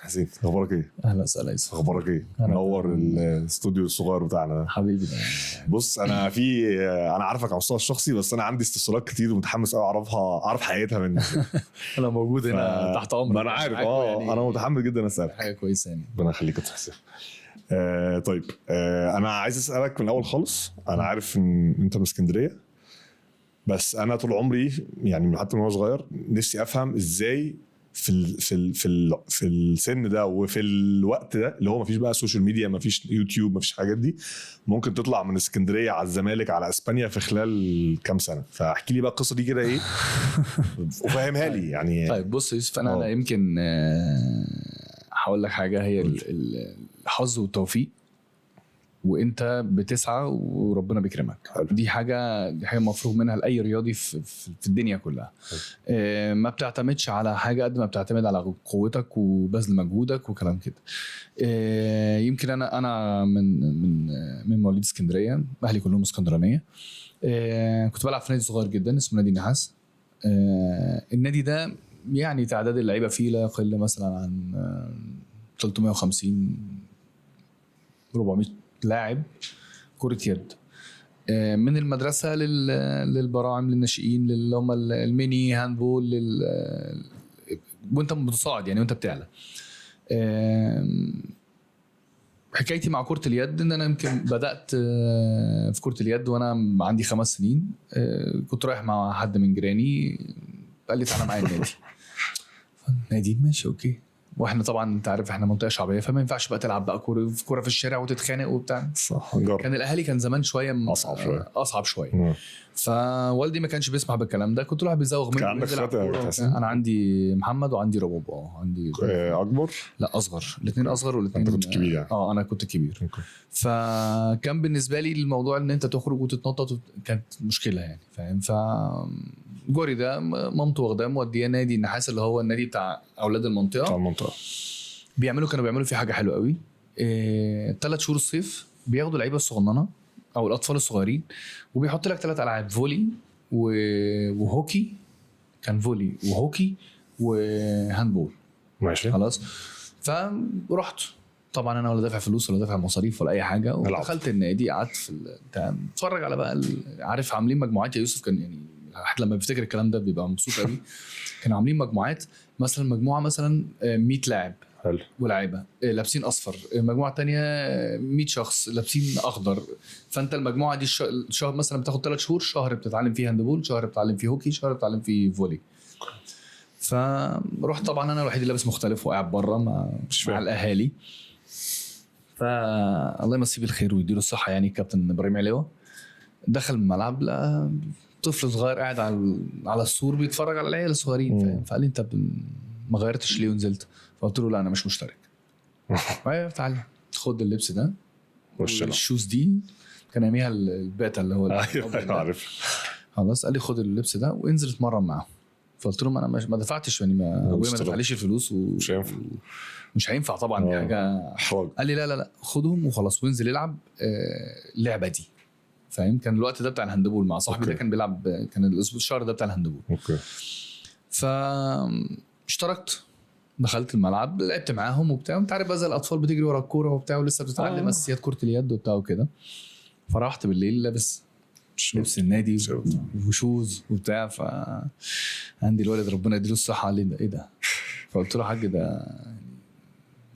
حسين اخبارك ايه؟ اهلا وسهلا يوسف. اخبارك ايه؟ منور الاستوديو الصغير بتاعنا ده حبيبي ده. بص انا انا عارفك على المستوى الشخصي، بس انا عندي استفسارات كتير ومتحمس قوي اعرف حقيقتها منك. انا موجود هنا تحت امرك. ما انا عارف يعني انا متحمس جدا اسالك. حاجه كويسه يعني. ربنا يخليك يا حسين. طيب انا عايز اسالك من الاول خالص. انا عارف ان انت من اسكندريه، بس انا طول عمري يعني حتى من وانا صغير نفسي افهم ازاي في السن ده وفي الوقت ده اللي هو مفيش بقى سوشيال ميديا، مفيش يوتيوب، مفيش حاجات دي، ممكن تطلع من اسكندريه على الزمالك على اسبانيا في خلال كام سنه. فاحكي لي بقى القصه دي كده ايه وفهمها لي يعني. طيب بص يا يوسف، انا يمكن هقول لك حاجه، هي الحظ والتوفيق، وانت بتسعى وربنا بيكرمك. دي حاجه مفروغ منها لاي رياضي في الدنيا كلها. ما بتعتمدش على حاجه قد ما بتعتمد على قوتك وبذل مجهودك وكلام كده. يمكن انا من مواليد اسكندريه، اهلي كلهم اسكندرانيه. كنت بلعب في نادي صغير جدا اسمه نادي النحاس. النادي ده يعني تعداد اللعيبه فيه لا يقل مثلا عن 350 400 لاعب كرة يد، من المدرسة للبراعم للناشئين اللي هم الميني هاندبول وانت متصاعد يعني وانت بتعلى. حكايتي مع كرة اليد ان انا يمكن بدأت في كرة اليد وانا عندي 5 سنين. كنت رايح مع حد من جيراني قال لي تعالى معايا النادي. فالنادي ماشي اوكي، واحنا طبعا انت عارف احنا منطقه شعبيه، فما ينفعش بقى تلعب بقى كوره في الشارع وتتخانق وبتاع. صح. كان الاهالي كان زمان شويه اصعب شويه. فوالدي ما كانش بيسمح بالكلام ده. كنت الواحد بيزوغ منه. كان عندك اخوات؟ انا عندي محمد وعندي رباب. عندي اكبر؟ لا اصغر، الاثنين اصغر والاثنين. انت كنت كبير يعني؟ انا كنت كبير. فكان بالنسبه لي الموضوع ان انت تخرج وتتنطط كانت مشكله يعني، فاهم؟ جوري ده مامته واخداه موديه نادي النحاس اللي هو النادي بتاع اولاد المنطقه. كانوا بيعملوا فيه حاجه حلوه قوي. 3 شهور الصيف بياخدوا اللعيبه الصغننه او الاطفال الصغيرين وبيحط لك 3 العاب، فولي وهوكي. كان فولي وهوكي وهاندبول. ماشي خلاص. فرحت طبعا انا ولا دافع فلوس ولا دافع مصاريف ولا اي حاجه، ودخلت النادي قعدت في اتفرج على بقى عارف عاملين مجموعات يا يوسف. كان يعني لما بفتكر الكلام ده بيبقى مبسوط قوي. كانوا عاملين مجموعات، مثلا مجموعه مثلا 100 لاعب ولاعيبه لابسين اصفر، مجموعه تانية 100 شخص لابسين اخضر. فانت المجموعه دي الشهر مثلا بتاخد 3 شهور، شهر بتتعلم فيه هاندبول، شهر بتتعلم فيه هوكي، شهر بتتعلم فيه فولي. فرحت طبعا انا الوحيد اللي لابس مختلف وقاعد بره مع الاهالي. فالله يمسيه بالخير ويديله الصحه يعني كابتن ابراهيم علوه دخل الملعب لقى طفل صغير قاعد على السور بيتفرج على العيال الصغيرين. فقال لي انت ما غيرتش ليه ونزلت؟ فقلت له لا انا مش مشترك. تعالى خد اللبس ده والشوز دي. كان يوميها الباتا اللي هو عارف. خلاص قال لي خد اللبس ده وانزل اتمرن معاهم. فقلت له انا ما دفعتش يعني، ابويا ما دفعليش الفلوس مش هينفع طبعا. دي حاجه حرج. قال لي لا خدهم وخلاص وانزل العب اللعبه دي، فاهم؟ كان الوقت ده بتاع الهاندبول مع صاحبي ده كان بيلعب، كان الشهر ده بتاع الهاندبول. فاشتركت، دخلت الملعب لعبت معاهم وبتاع. انت عارف بقى زي الاطفال بتجري ورا الكوره وبتاع ولسه بتتعلم اساسيات كره اليد وبتاع وكده. فرحت بالليل لابس لبس النادي وشوز وبتاع. فعندي الولد ربنا يديله الصحه قال لي ايه ده؟ فقلت له حاج ده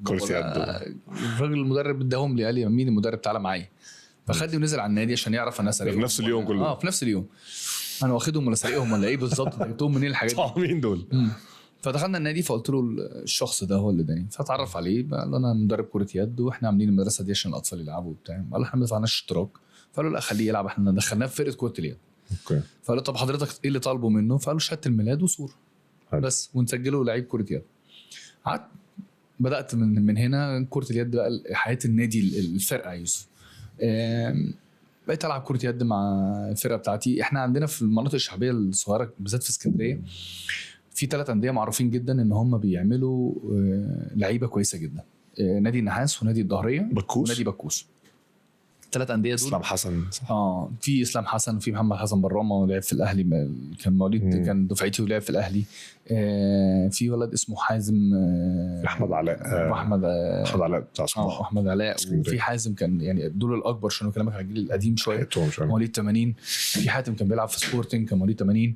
كره يد. الراجل المدرب اداهم لي، قال لي مين المدرب تعالى معايا. فخدني ونزل على النادي عشان يعرف انا سارقهم في نفس اليوم كله. في نفس اليوم انا واخدهم ولا سارقهم ولا ايه بالظبط؟ جبتهم منين الحاجات دي؟ مين دول؟ فدخلنا النادي فقلت له الشخص ده هو اللي اداني. فتعرف عليه قال له انا مدرب كره يد واحنا عاملين المدرسه دي عشان الاطفال يلعبوا وبتاع. قال له احنا ما دفعناش اشتراك. فقال له لا خليه يلعب، احنا دخلناه في فرقه كره اليد. اوكي. فقال له طب حضرتك ايه اللي طالبه منه؟ فقال له شهاده الميلاد وصوره بس ونسجله لعيب كره يد. قعدت بدات من هنا كره اليد بقى حياه النادي الفرقه يوسف. بقيت العب كره يد مع الفرقه بتاعتي. احنا عندنا في المناطق الشعبيه الصغيره بالذات في اسكندريه في 3 انديه معروفين جدا ان هم بيعملوا لعيبه كويسه جدا. نادي النحاس ونادي الظهريه ونادي بكوس. 3 انديه دول. اسلام حسن صح. في اسلام حسن وفي محمد حسن برامه لعب في الاهلي، كان مواليد كان دفعتي ولعب في الاهلي. في ولد اسمه حازم احمد علاء واحمد علاء بتاع سموحه. احمد علاء. وفي حازم كان يعني دول الاكبر شنو كلامك على الجيل القديم شويه، مواليد 80. في حاتم كان بيلعب في سبورتنج كان مواليد 80.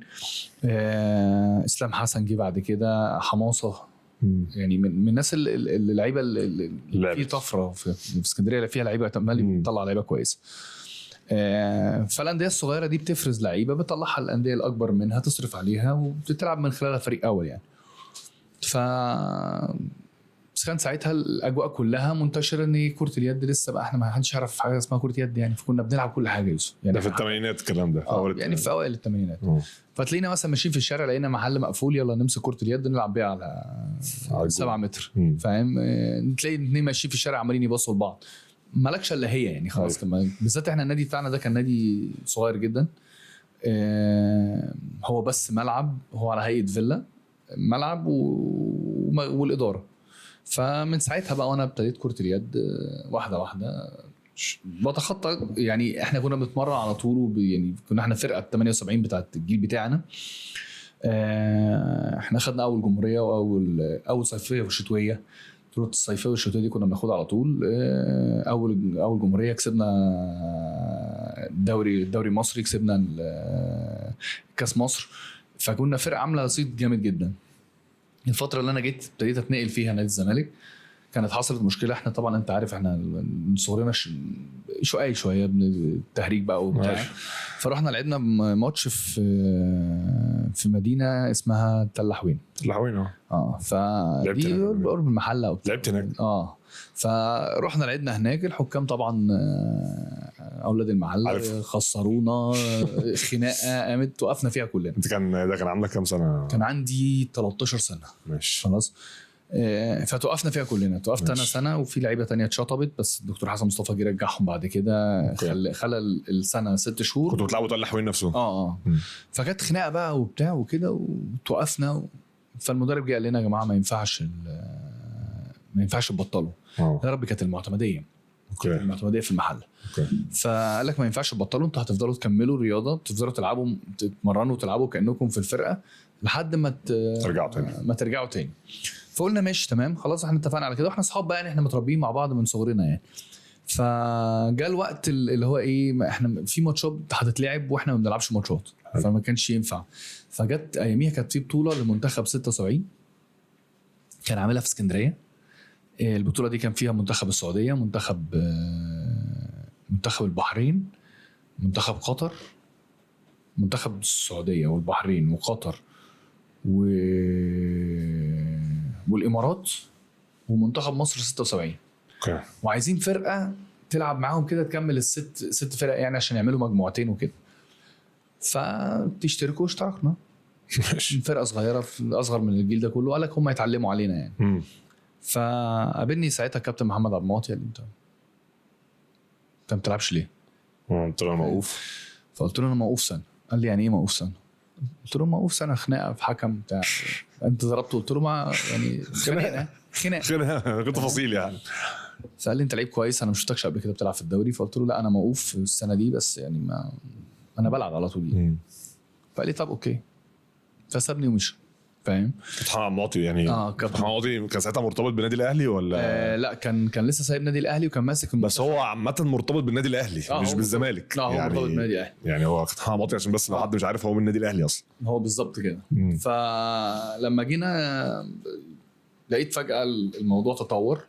اسلام حسن جه بعد كده. حماصه يعني من الناس اللعيبه اللي في طفره في اسكندريه اللي فيها لعيبه تملي بتطلع لعيبه كويسه. فالانديه الصغيره دي بتفرز لعيبه بتطلعها الانديه الاكبر منها تصرف عليها وبتلعب من خلالها فريق اول يعني. بس كان ساعتها الاجواء كلها منتشره ان كره اليد لسه بقى احنا ما حدش يعرف حاجه اسمها كره يد يعني، فكنا بنلعب كل حاجه يوسف يعني. ده في الثمانينات الكلام ده يعني في اوائل الثمانينات. فتلاقينا مثلا ماشيين في الشارع لقينا محل مقفول، يلا نمسك كره اليد نلعب بيها على 7 متر فاهم. تلاقي اثنين ماشيين في الشارع عمالين يبصوا لبعض، مالكش الا هي يعني خلاص. كمان بالذات احنا النادي بتاعنا ده كان نادي صغير جدا، هو بس ملعب، هو على هيئه فيلا ملعب والاداره. فمن ساعتها بقى وانا ابتديت كره اليد واحده واحده بتخطى يعني. احنا كنا بنتمرن على طول يعني كنا احنا فرقه 78 بتاعت الجيل بتاعنا. احنا خدنا اول جمهوريه واول صيفيه والشتويه. بطوله الصيفيه والشتويه دي كنا بناخدها على طول. اول جمهوريه كسبنا الدوري المصري، كسبنا كاس مصر. فكنا فرقه عامله صيت جامد جدا. الفتره اللي انا جيت ابتديت اتنقل فيها نادي الزمالك كانت حصلت مشكله. احنا طبعا انت عارف احنا من صغرنا شويه شويه بالتهريج بقى وبتاع. فرحنا لعبنا ماتش في مدينه اسمها تل حوين. فدي قرب المحله وبتاع. لعبت هناك. فرحنا لعبنا هناك. الحكام طبعا اولاد المحله خسرونا، خناقه قامت توقفنا فيها كلنا. انت كان عندك كام سنه؟ كان عندي 13 سنه. ماشي خلاص. فتوقفنا فيها كلنا. توقفت انا سنه وفي لعيبه تانية اتشطبت، بس الدكتور حسن مصطفى جه رجعهم بعد كده. خلى السنه 6 شهور. كنتوا بتلعبوا تل حوين نفسهم؟ فكانت خناقه بقى وبتاع وكده وتوقفنا. فالمدرب جه قال لنا يا جماعه ما ينفعش تبطلوا. يا رب كانت المعتمديه. المعتمديه في المحل. فقال لك ما ينفعش تبطلوا، انتوا هتفضلوا تكملوا الرياضه، تفضلوا تلعبوا تتمرنوا وتلعبوا كانكم في الفرقه لحد ما ترجعوا تاني. فقلنا ماشي تمام خلاص احنا اتفقنا على كده، واحنا اصحاب بقى يعني، احنا متربيين مع بعض من صغرنا يعني. فجاء الوقت اللي هو ايه، احنا في ماتشات هتتلعب واحنا ما بنلعبش ماتشات، فما كانش ينفع. فجت اياميها كانت في بطوله لمنتخب 76 كان عاملها في اسكندريه. البطوله دي كان فيها منتخب السعوديه، منتخب البحرين، منتخب قطر، منتخب السعوديه والبحرين وقطر والامارات ومنتخب مصر 76. وعايزين فرقه تلعب معاهم كده تكمل ست فرق يعني عشان يعملوا مجموعتين وكده. فتشتركوا اشتركنا. فرقه صغيره اصغر من الجيل ده كله، قال لك هم يتعلموا علينا يعني. فقابلني ساعتها كابتن محمد عبد المعطي قال لي انت ما بتلعبش ليه؟ قلت له موقوف. فقلت له انا موقوف سنه. قال لي يعني ايه موقوف سنه؟ قلت له موقوف سنه خناقه في حكم بتاع انت ضربته. قلت له ما يعني خناقه تفاصيل يعني. فقال لي انت لعيب كويس، انا ما شفتكش قبل كده بتلعب في الدوري. فقلت له لا انا موقوف السنه دي بس يعني ما انا بلعب على طول يعني. فقال لي طب اوكي، فسابني ومشي فاهم. محمد عبد المعطي يعني محمد عبد المعطي كان ساعتها مرتبط بالنادي الاهلي ولا لا كان لسه سايب النادي الاهلي وكان ماسك بس هو عامه مرتبط بالنادي الاهلي مش بالزمالك. لا هو يعني مرتبط بالنادي الاهلي يعني هو محمد عبد المعطي عشان بس لو حد مش عارف هو من النادي الاهلي اصلا. هو بالظبط كده. فلما جينا لقيت فجاه الموضوع تطور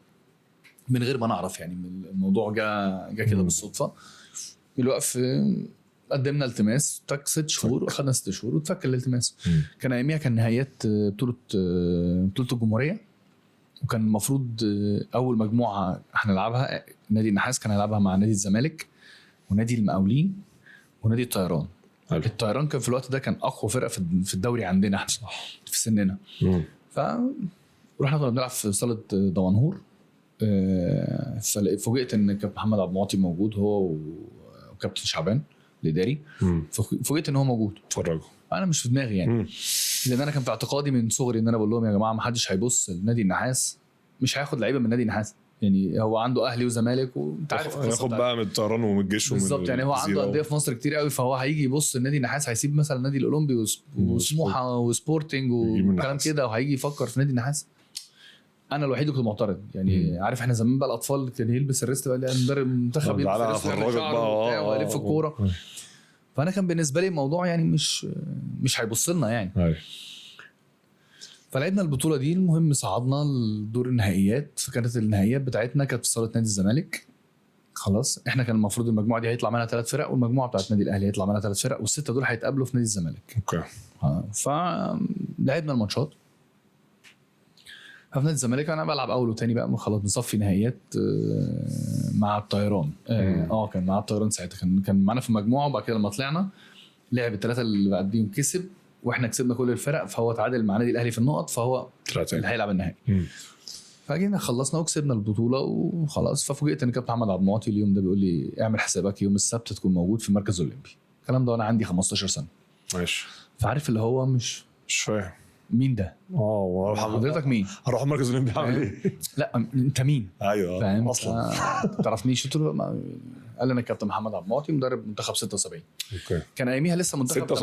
من غير ما نعرف يعني. الموضوع جا كده بالصدفه. الوقف قدمنا التماس تك 6 شهور واخدنا 6 شهور وتفك الالتماس. كان اياميها كان نهايات بطوله الجمهوريه، وكان المفروض اول مجموعه احنا نلعبها نادي النحاس كان هيلعبها مع نادي الزمالك ونادي المقاولين ونادي الطيران. الطيران كان في الوقت ده كان اقوى فرقه في الدوري عندنا احنا في سننا. فرحنا كنا بنلعب في صاله دمنهور. ففوجئت ان كابتن محمد عبد المعطي موجود هو وكابتن شعبان الاداري. فوجئت ان هو موجود. اتفرجوا. انا مش في دماغي يعني. لان انا كان في اعتقادي من صغري ان انا بقول لهم يا جماعه ما حدش هيبص لنادي النحاس، مش هياخد لعيبه من نادي النحاس يعني هو عنده اهلي وزمالك وانت عارف ياخد بقى من الطيران ومن الجيش بالظبط. يعني هو عنده انديه في مصر كتير قوي، فهو هيجي يبص النادي النحاس هيسيب مثلا النادي الاولمبي وسموحه وسبورتنج وكلام كده وهيجي يفكر في نادي النحاس. انا الوحيد اللي كنت معترض يعني. عارف احنا زمان بقى الاطفال كان يلبس الريست بقى مدرب منتخب يلبس ويلف الكوره. فانا كان بالنسبه لي الموضوع يعني مش هيبص لنا يعني. فلعبنا البطوله دي. المهم صعدنا لدور النهائيات. فكانت النهائيات بتاعتنا كانت في صاله نادي الزمالك. خلاص احنا كان المفروض المجموعه دي هيطلع منها 3 فرق، والمجموعه بتاعت النادي الاهلي هيطلع منها 3 فرق، والسته دول هيتقابلوا في نادي الزمالك. اوكي. فلعبنا الماتشات. في نادي الزمالك انا بلعب اول وتاني بقى، خلاص بنصفي نهائيات مع الطيران. كان مع الطيران ساعتها، كان معانا في المجموعه. وبعد كده لما طلعنا لعب الثلاثه اللي بعديهم كسب، واحنا كسبنا كل الفرق، فهو تعادل مع النادي الاهلي في النقط، فهو اللي هيلعب النهائي. فجينا خلصنا وكسبنا البطوله وخلاص. ففوجئت ان كابتن محمد عبد المعطي اليوم ده بيقول لي اعمل حسابك يوم السبت تكون موجود في المركز الاولمبي. الكلام ده وانا عندي 15 سنه. ماشي. فعارف اللي هو مش فاهم مين ده. حضرتك مين؟ هروح المركز الاولمبي اعمل ايه؟ لا انت مين؟ ايوه فاهم اصلا تعرفنيش. قلت له قال لي انا كابتن محمد عبد المعطي مدرب منتخب 76. اوكي. كان اياميها لسه منتخب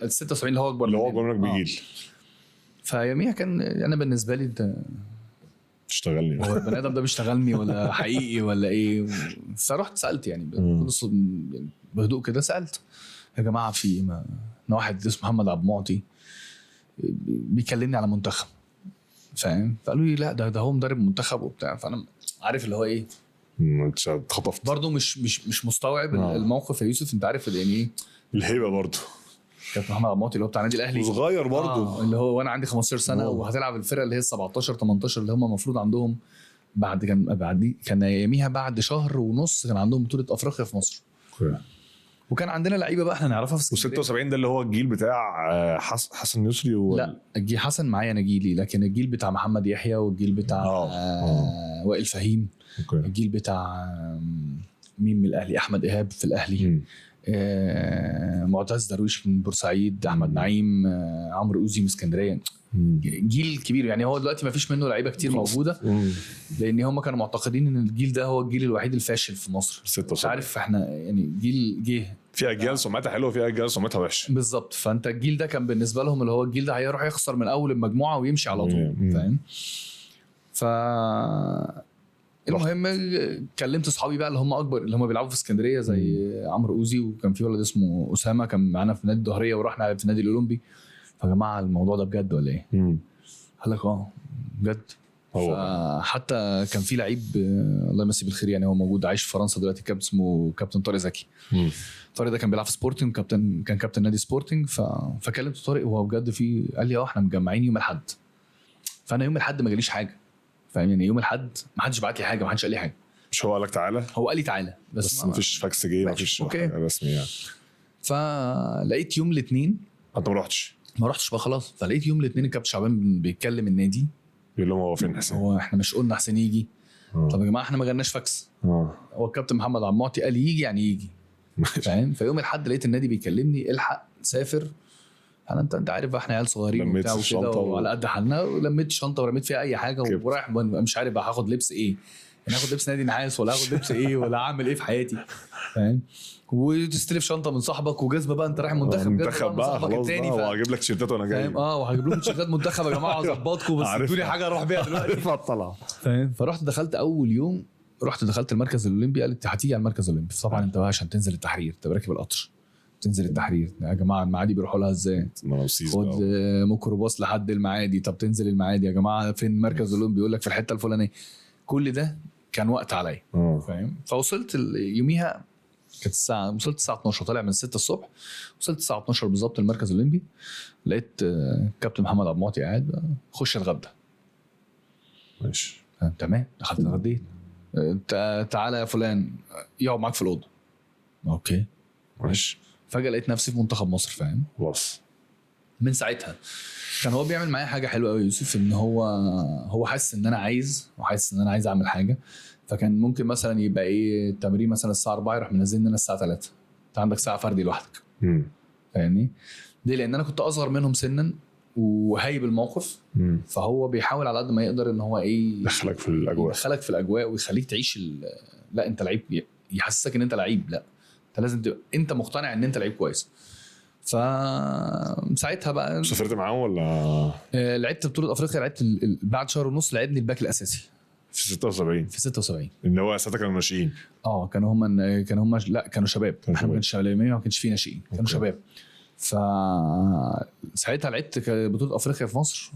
76 اللي هو اكبر اللي هو منك بيجيل. فاياميها كان انا بالنسبه لي انت تشتغلني هو البني ادم ده بيشتغلني ولا حقيقي ولا ايه. فرحت سالت يعني بهدوء كده. سالت يا جماعه في واحد اسمه محمد عبد المعطي بيكلمني على منتخب، فاهم؟ فقالوا لي لا ده هو مدرب منتخب وبتاع. فانا عارف اللي هو ايه، انت اتخطفت برضه مش مستوعب الموقف يا يوسف. انت عارف يعني ايه الهيبه برضه. كابتن محمد عبد المعطي اللي هو بتاع النادي الاهلي صغير برضه اللي هو وانا عندي 15 سنه وهتلعب الفرقه اللي هي 17 18 اللي هم المفروض عندهم بعد كان اياميها بعد شهر ونص كان عندهم بطوله افريقيا في مصر. وكان عندنا لعيبه بقى احنا نعرفها في اسكندريه. و76 ده اللي هو الجيل بتاع حسن يسري لا الجيل حسن معايا انا جيلي، لكن الجيل بتاع محمد يحيى والجيل بتاع وائل فهيم. الجيل بتاع مين من الاهلي، احمد ايهاب في الاهلي، معتز درويش من بورسعيد، احمد نعيم، عمرو اوزي من اسكندريه. جيل كبير يعني. هو دلوقتي ما فيش منه لعيبه كتير موجوده لان هم كانوا معتقدين ان الجيل ده هو الجيل الوحيد الفاشل في مصر. مش عارف احنا يعني جيل جه في اجيال سمعتها حلوه وفي اجيال سمعتها وحشه بالظبط. فانت الجيل ده كان بالنسبه لهم اللي هو الجيل ده هيروح يخسر من اول المجموعه ويمشي على طول، فاهم؟ المهم كلمت اصحابي بقى اللي هم اكبر اللي هم بيلعبوا في اسكندريه زي عمرو اوزي، وكان في ولد اسمه اسامه كان معانا في نادي الظهريه وراح نلعب في النادي الاولمبي. فيا جماعه الموضوع ده بجد ولا ايه؟ قال لك بجد. حتى كان في لعيب الله يمسيه بالخير يعني هو موجود عايش في فرنسا دلوقتي، كابتن اسمه كابتن طارق زكي. طارق ده كان بيلعب في سبورتنج، كان كابتن نادي سبورتنج. فكلمت طارق وهو بجد قال لي احنا مجمعين يوم الاحد. فانا يوم الاحد ما جاليش حاجه، فاهم يعني؟ يوم الاحد ما حدش بعت لي حاجه، ما حدش قال لي حاجه. مش هو قال لك تعالى؟ هو قال لي تعالى بس ما فيش فاكس جه، ما فيش رسمي يعني. فلقيت يوم الاثنين انت ما رحتش بقى خلاص. فلقيت يوم الاثنين الكابتن شعبان بيتكلم النادي بيقول لهم هو فين حسين؟ هو احنا مش قلنا حسين يجي؟ طب يا جماعه احنا ما جالناش فاكس. هو الكابتن محمد عبد المعطي قال يجي يعني يجي، فاهم؟ فيوم الاحد لقيت النادي بيكلمني الحق سافر. انت عارف احنا عيال صغيرين وبتاع وكده وعلى قد حالنا، ولميت شنطه ورميت فيها اي حاجه ورايح مش عارف بقى هاخد لبس ايه، انا هاخد لبس نادي نحاس ولا هاخد لبس ايه ولا اعمل ايه في حياتي، فاهم؟ وتستلف شنطه من صاحبك وجزمه بقى انت رايح منتخب بقى خلاص بقى وهجيب لك تيشيرتات وانا جاي، وهجيب لكم تيشيرتات منتخب يا جماعه واظبطكم بس ادوني حاجه اروح بيها دلوقتي فطلع، فاهم؟ فرحت دخلت اول يوم دخلت المركز الاولمبي. قالت هتيجي على المركز الاولمبي. طبعا انت بقى عشان تنزل التحرير انت راكب القطر تنزل التحرير يا جماعه المعادي بيروحوا لها ازاي؟ خد ميكروباص لحد المعادي. طب تنزل المعادي يا جماعه فين المركز الاولمبي؟ بيقول لك في الحته الفلانيه. كل ده كان وقت عليا، فاهم؟ فوصلت يوميها كانت الساعه، وصلت الساعه 12 طالع من 6 الصبح، وصلت الساعه 12 بالظبط المركز الاولمبي. لقيت كابتن محمد عبد المعطي قاعد خش اتغدى. ماشي تمام. دخلت اتغديت. تعالى يا فلان يقعد معاك في الاوضه. اوكي ماشي. فجاه لقيت نفسي في منتخب مصر، فاهم؟ بص من ساعتها كان هو بيعمل معايا حاجه حلوه قوي يوسف، ان هو حاسس ان انا عايز اعمل حاجه. فكان ممكن مثلا يبقى ايه التمرين مثلا الساعه 4 يروح منزلني انا الساعه 3. انت عندك ساعه فردي لوحدك، فاهمني؟ ليه؟ لان انا كنت اصغر منهم سنا وهايب الموقف، فهو بيحاول على قد ما يقدر ان هو ايه دخلك في الاجواء، يدخلك في الاجواء ويخليك تعيش لا انت لعيب، يحسسك ان انت لعيب، لا انت لازم تبقى انت مقتنع ان انت لعيب كويس. فساعتها بقى سافرت معاهم ولا لعبت بطولة افريقيا، لعبت بعد شهر ونص لعبني الباك الاساسي في 76 في 76. اللي هو ساعتها كانوا ناشئين؟ كانوا هم لا كانوا شباب، احنا ما كانش ما كانش فيه ناشئين، كانوا شباب. فساعتها لعبت بطولة افريقيا في مصر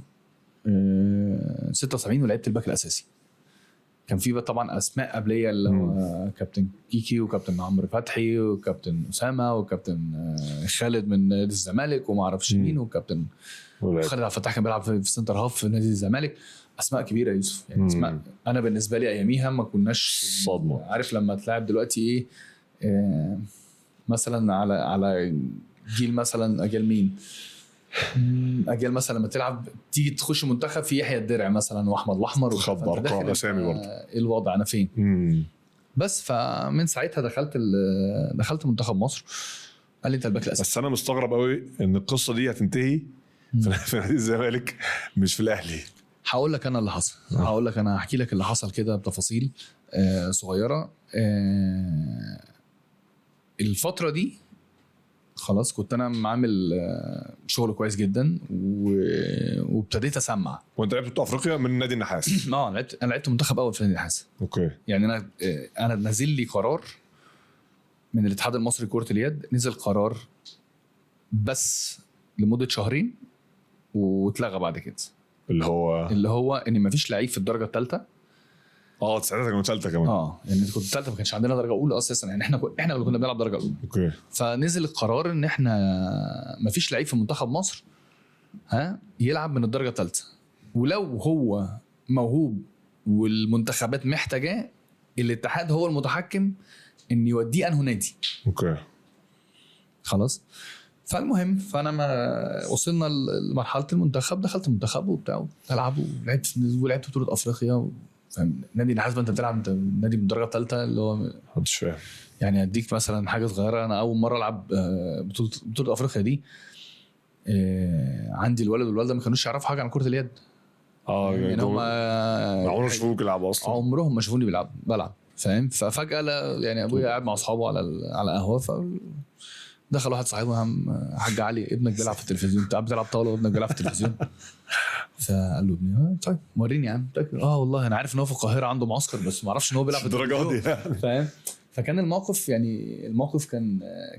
76 ولعبت الباك الاساسي. كان في طبعا اسماء قبليه اللي هو كابتن كيكي وكابتن عمرو فتحي وكابتن اسامه وكابتن خالد من نادي الزمالك وما اعرفش مين، وكابتن خالد عبد الفتاح كان بيلعب في سنتر هاف في نادي الزمالك. اسماء كبيره يا يوسف، يعني اسماء انا بالنسبه لي اياميها ما كناش صدمه. عارف لما تلعب دلوقتي ايه مثلا على جيل مثلا اجيال مين، اجيال مثلا لما تلعب تيجي تخش منتخب في يحيى الدرع مثلا واحمد الاحمر خد ارقام اسامي برضه الوضع انا فين. بس فمن ساعتها دخلت منتخب مصر. قال لي انت الباك الاساسي. بس انا مستغرب قوي ان القصه دي هتنتهي في نادي الزمالك مش في الاهلي. هقول لك انا اللي حصل، انا هحكي لك اللي حصل كده بتفاصيل صغيره. الفتره دي خلاص كنت انا عامل شغل كويس جدا وابتديت اسمع. وانت لعبت افريقيا من نادي النحاس؟ انا لعبت منتخب اول في نادي النحاس. اوكي. يعني انا نزل لي قرار من الاتحاد المصري لكرة اليد، نزل قرار بس لمده شهرين واتلغى بعد كده، اللي هو ان مفيش لعيب في الدرجه الثالثه. ساعتها كانوا ثالثه كمان. يعني كنت ثالثه، ما كانش عندنا درجه اولى اساسا، يعني احنا اللي كنا بنلعب درجه اولى. اوكي. فنزل القرار ان احنا مفيش لعيب في منتخب مصر يلعب من الدرجه الثالثه، ولو هو موهوب والمنتخبات محتاجاه الاتحاد هو المتحكم ان يوديه انه نادي. اوكي خلاص. فالمهم فانا ما وصلنا لمرحله المنتخب، دخلت المنتخب وبتاع العب ولعبت بطوله افريقيا. نادي النحاس انت بتلعب انت نادي من الدرجه الثالثه، اللي هو مش فاهم يعني. اديك مثلا حاجه صغيره، انا اول مره العب بطوله افريقيا دي، عندي الولد والوالده ما كانوش يعرفوا حاجه عن كره اليد. يعني هم عمرهم ما شافوك بيلعبوا اصلا، عمرهم ما شافوني بلعب فاهم. ففجاه يعني ابويا قاعد مع اصحابه على قهوه، دخل واحد صاحبه، حاج علي ابنك بيلعب في التلفزيون، انت بتلعب طاوله وابنك بيلعب في التلفزيون. فقال له ابني طيب وريني يا عم. والله انا عارف ان هو في القاهره عنده معسكر، بس ما اعرفش ان هو بيلعب في الدرجه دي فاهم. فكان الموقف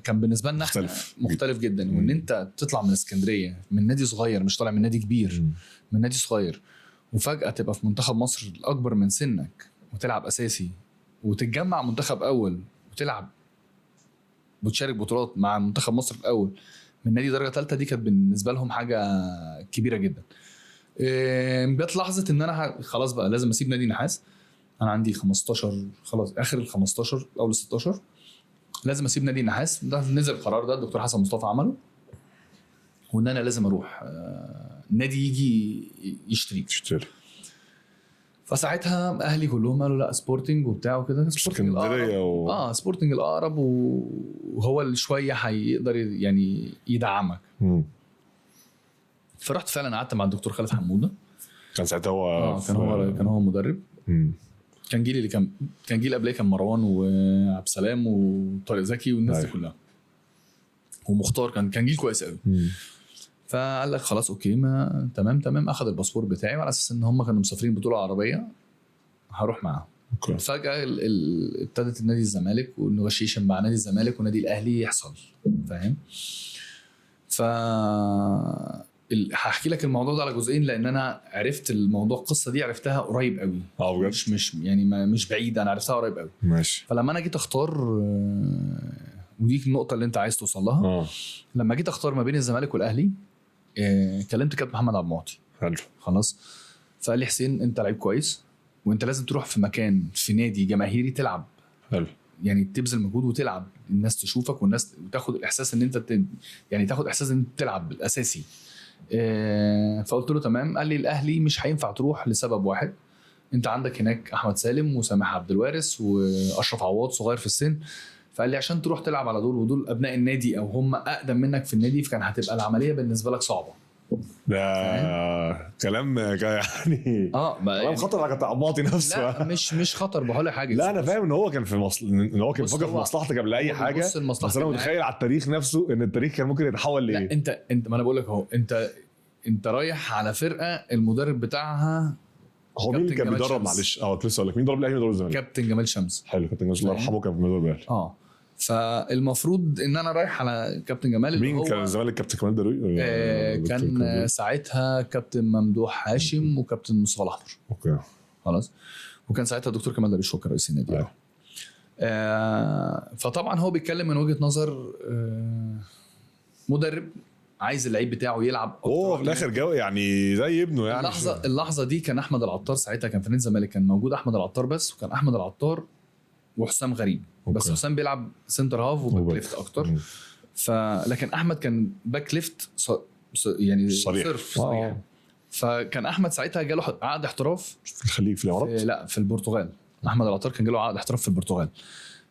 كان بالنسبه لنا مختلف جدا. وان انت تطلع من اسكندريه من نادي صغير، مش طالع من نادي كبير، من نادي صغير، وفجاه تبقى في منتخب مصر الاكبر من سنك وتلعب اساسي، وتتجمع منتخب اول وتلعب وتشارك بطولات مع منتخب مصر الاول من نادي درجه ثالثه. دي كانت بالنسبه لهم حاجه كبيره جدا. جت لحظه ان انا خلاص بقى لازم اسيب نادي النحاس. انا عندي 15 خلاص، اخر ال 15 او ال 16 لازم اسيب نادي النحاس. ده نزل القرار ده الدكتور حسن مصطفى عمله، وان انا لازم اروح نادي يجي يشتري. فساعتها اهلي كلهم قالوا لا سبورتنج وبتاع وكده. سبورتنج سبورتنج الاقرب، وهو اللي شويه هيقدر يعني يدعمك. فرحت فعلا قعدت مع الدكتور خالد حموده. كان ساعتها هو كان هو مدرب. كان جيل اللي كان جيل قبليه كان مروان وعبد السلام وطارق زكي والناس دي كلها، ومختار. كان جيل كويس قوي. فقال لك خلاص اوكي، ما تمام. اخذ الباسبور بتاعي وعلى اساس ان هم كانوا مسافرين بطوله عربيه هروح معاهم. فجاه ابتدت النادي الزمالك والنيغوشيشن مع نادي الزمالك ونادي الاهلي يحصل، فاهم. هحكي لك الموضوع ده على جزئين، لان انا عرفت الموضوع، القصه دي عرفتها قريب قوي. مش يعني مش بعيد، انا عرفتها قريب قوي. ماشي. فلما انا جيت اختار، ودي النقطه اللي انت عايز توصل لها. لما جيت اختار ما بين الزمالك والاهلي، كلمت كابتن محمد عبد المعطي. حلو. خلاص. فقال لي حسين انت لعيب كويس، وانت لازم تروح في مكان في نادي جماهيري تلعب. حلو. يعني تبذل مجهود وتلعب، الناس تشوفك والناس تاخد الاحساس ان انت يعني تاخد احساس ان انت تلعب الاساسي. فقلت له تمام. قال لي الاهلي مش هينفع تروح لسبب واحد، انت عندك هناك احمد سالم وسامح عبد الوارث واشرف عواد صغير في السن. فقال لي عشان تروح تلعب على دول، ودول ابناء النادي او هم اقدم منك في النادي، فكان هتبقى العمليه بالنسبه لك صعبه. ده كلام يعني كلام خطر على تعباطي نفسه. لا مش خطر، بقول لك حاجه. لا انا فاهم ان هو كان في ان هو كان فاكر في مصلحتك قبل اي حاجه، بس انا متخيل على التاريخ نفسه ان التاريخ كان ممكن يتحول لايه. لا انت ما انا بقول لك اهو، انت رايح على فرقه المدرب بتاعها هو مين كان بيدرب؟ معلش كنت لسه اقول لك مين درب الاهلي ودرب الزمالك؟ كابتن جمال شمس. حلو، كابتن جمال الله يرحمه كان في مدرب الاهلي. فالمفروض ان انا رايح على كابتن جمال. مين كان الزمالك؟ كابتن كمال دروي؟ كان ساعتها كابتن ممدوح هاشم وكابتن مصطفى الاحمر. اوكي خلاص. وكان ساعتها الدكتور كمال دروي شوكر رئيس النادي. فطبعا هو بيتكلم من وجهة نظر مدرب عايز اللعيب بتاعه يلعب في الاخر جو يعني زي ابنه يعني. اللحظه دي كان احمد العطار ساعتها كان في نادي الزمالك، كان موجود احمد العطار بس، وكان احمد العطار وحسام غريب. بس حسام بيلعب سنتر هاف وباك ليفت اكتر. لكن احمد كان باك ليفت يعني صرف صريح. فكان احمد ساعتها جاله عقد احتراف في الخليج في الامارات، لا في البرتغال. احمد العطار كان جاله عقد احتراف في البرتغال.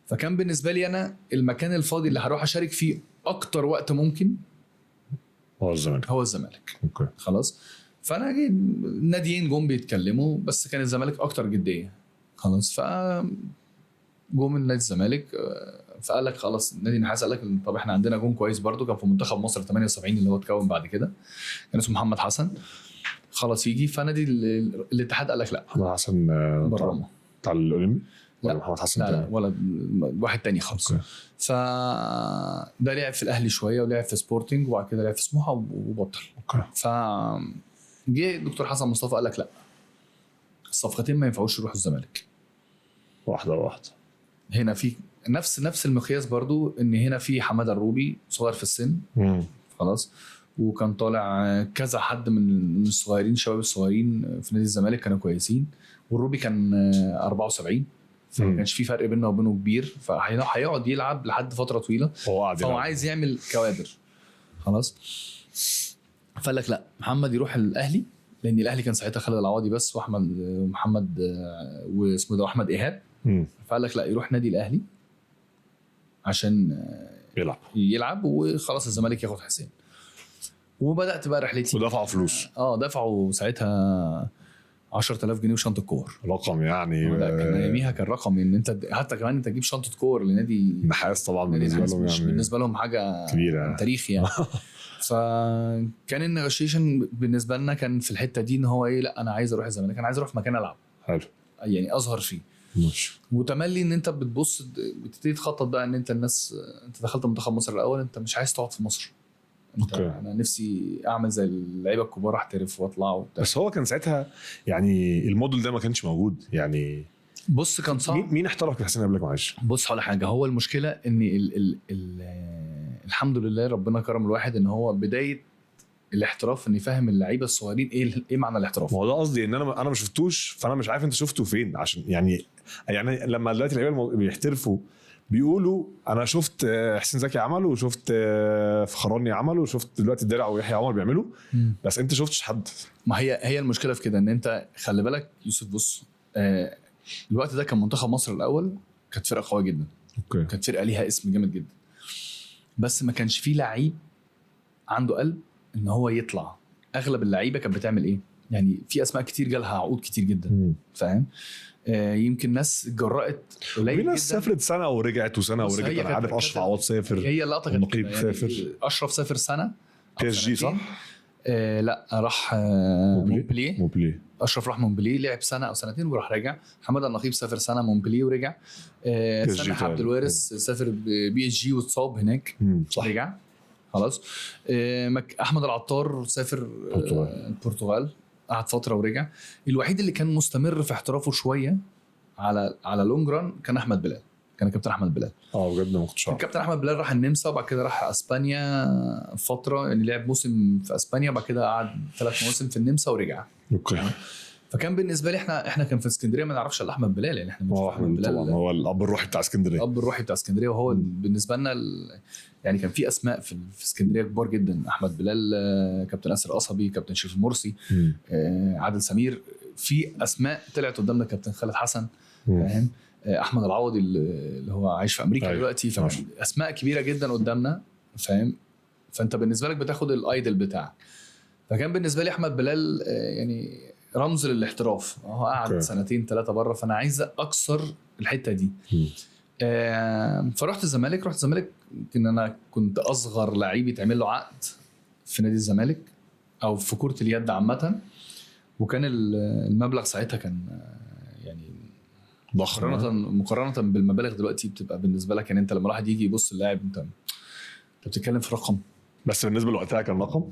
فكان بالنسبه لي انا المكان الفاضي اللي هروح اشارك فيه اكتر وقت ممكن هو الزمالك. اوكي خلاص. فانا ناديين جم بيتكلموا، بس كان الزمالك اكتر جديه. خلاص. جم النادي الزمالك، فقال لك خلاص النادي النحاس قال لك طب احنا عندنا جون كويس برضو، كان في منتخب مصر 78 اللي هو اتكون بعد كده، كان اسمه محمد حسن. خلاص يجي. فنادي الاتحاد قال لك لا، محمد حسن بتاع الاولمبي. لا محمد حسن لا ولا واحد تاني خالص. فده لعب في الاهلي شويه، ولعب في سبورتنج، وبعد كده لعب في سموحه وبطل. فجه الدكتور حسن مصطفى قال لك لا، الصفقتين ما ينفعوش يروحوا الزمالك. واحده هنا في نفس المقياس برضو، ان هنا في حماده الروبي صغير في السن. خلاص. وكان طالع كذا حد من الصغيرين، الشباب الصغيرين في نادي الزمالك كانوا كويسين، والروبي كان 74، فما كانش في فرق بينه وبينه كبير، فهيقعد يلعب لحد فتره طويله. فهو عايز يعمل كوادر. خلاص. فقال لك لا، محمد يروح الاهلي، لان الاهلي كان ساعتها خالد العوضي بس، واحمد ومحمد واسمه ده احمد ايهاب. فقال لك لا، يروح نادي الاهلي عشان يلعب وخلاص الزمالك ياخد حسين. وبدات بقى رحلتي. ودفعوا فلوس. دفعوا ساعتها 10,000 جنيه وشنطه كور. رقم يعني. كان اياميها كان رقم ان انت حتى كمان انت تجيب شنطه كور لنادي النحاس طبعا بالنسبه لهم يعني بالنسبه لهم حاجه كبيره، تاريخ يعني. فكان النيغوشيشن بالنسبه لنا كان في الحته دي ان هو ايه، لا انا عايز اروح الزمالك، انا عايز اروح في مكان العب. حلو. يعني اظهر فيه. ماشي. وتملي ان انت بتبص بتبتدي تخطط بقى ان انت الناس، انت دخلت منتخب مصر الاول، انت مش عايز تقعد في مصر. انا نفسي اعمل زي اللعيبه الكبار، احترف واطلع بس هو كان ساعتها يعني الموديل ده ما كانش موجود يعني. بص كان صعب. مين احترف في حسين قبلك؟ معلش بص على حاجه، هو المشكله ان الحمد لله ربنا كرم الواحد ان هو بدايه الاحتراف، ان يفهم اللعيبه الصغيرين ايه معنى الاحتراف. ما هو ده قصدي، ان انا ما شفتوش، فانا مش عارف انت شفته فين. عشان يعني لما دلوقتي اللعيبه بيحترفوا بيقولوا انا شفت حسين زكي عمله، وشفت فخراني عمله، وشفت دلوقتي الدرع ويحيى عمر بيعملوا، بس انت شفتش حد. ما هي المشكله في كده، ان انت خلي بالك يوسف. بص الوقت ده كان منتخب مصر الاول كانت فرقه قويه جدا. اوكي. كانت فرقه ليها اسم جامد جدا، بس ما كانش فيه لعيب عنده قلب ان هو يطلع. اغلب اللعيبه كانت بتعمل ايه يعني، في اسماء كتير جالها عقود كتير جدا. فاهم؟ يمكن ناس اتجرأت قليل جدا. ناس سافرت سنه ورجعت وسنه ورجعت. انا عارف اشرف عوض سافر، هي اللقطه كانت يعني سافر. اشرف سافر سنه PSG صح؟ لا راح مونبليه. اشرف راح مونبليه، لعب سنه او سنتين وراح راجع. محمد النقيب سافر سنه مونبليه ورجع. سامح عبد الوارث سافر PSG واتصاب هناك رجع. خلاص. احمد العطار سافر البرتغال، قعد فتره ورجع. الوحيد اللي كان مستمر في احترافه شويه على لونج ران كان احمد بلال، كان كابتن احمد بلال. بجد ما كنتش عارف. كابتن احمد بلال راح النمسا، وبعد كده راح اسبانيا فتره، يعني لعب موسم في اسبانيا، وبعد كده قعد 3 مواسم في النمسا ورجع. اوكي. فكان بالنسبه لي احنا كان في اسكندريه ما نعرفش الا احمد بلال، يعني احنا احمد بلال طبعا هو الاب الروحي بتاع اسكندريه. الاب الروحي بتاع اسكندريه، وهو بالنسبه لنا يعني كان في اسماء في اسكندريه كبار جدا. احمد بلال، كابتن اسر قصبي، كابتن شريف المرسي، عادل سمير، في اسماء طلعت قدامنا، كابتن خالد حسن، فاهم؟ احمد العوضي اللي هو عايش في امريكا دلوقتي. اسماء كبيره جدا قدامنا، فاهم؟ فانت بالنسبه لك بتاخد الايدل بتاعك. فكان بالنسبه لي احمد بلال يعني رمز للاحتراف. هو قعد أوكي. 2-3 بره، فانا عايز اكسر الحته دي. فرحت الزمالك. رحت الزمالك ان انا كنت اصغر لعيب يتعمل له عقد في نادي الزمالك او في كرة اليد عامه، وكان المبلغ ساعتها كان يعني ضخم. مقارنه بالمبالغ دلوقتي بتبقى بالنسبه لك، يعني انت لما الواحد يجي يبص اللاعب انت بتتكلم في رقم بس بالنسبه لوقتها كان رقم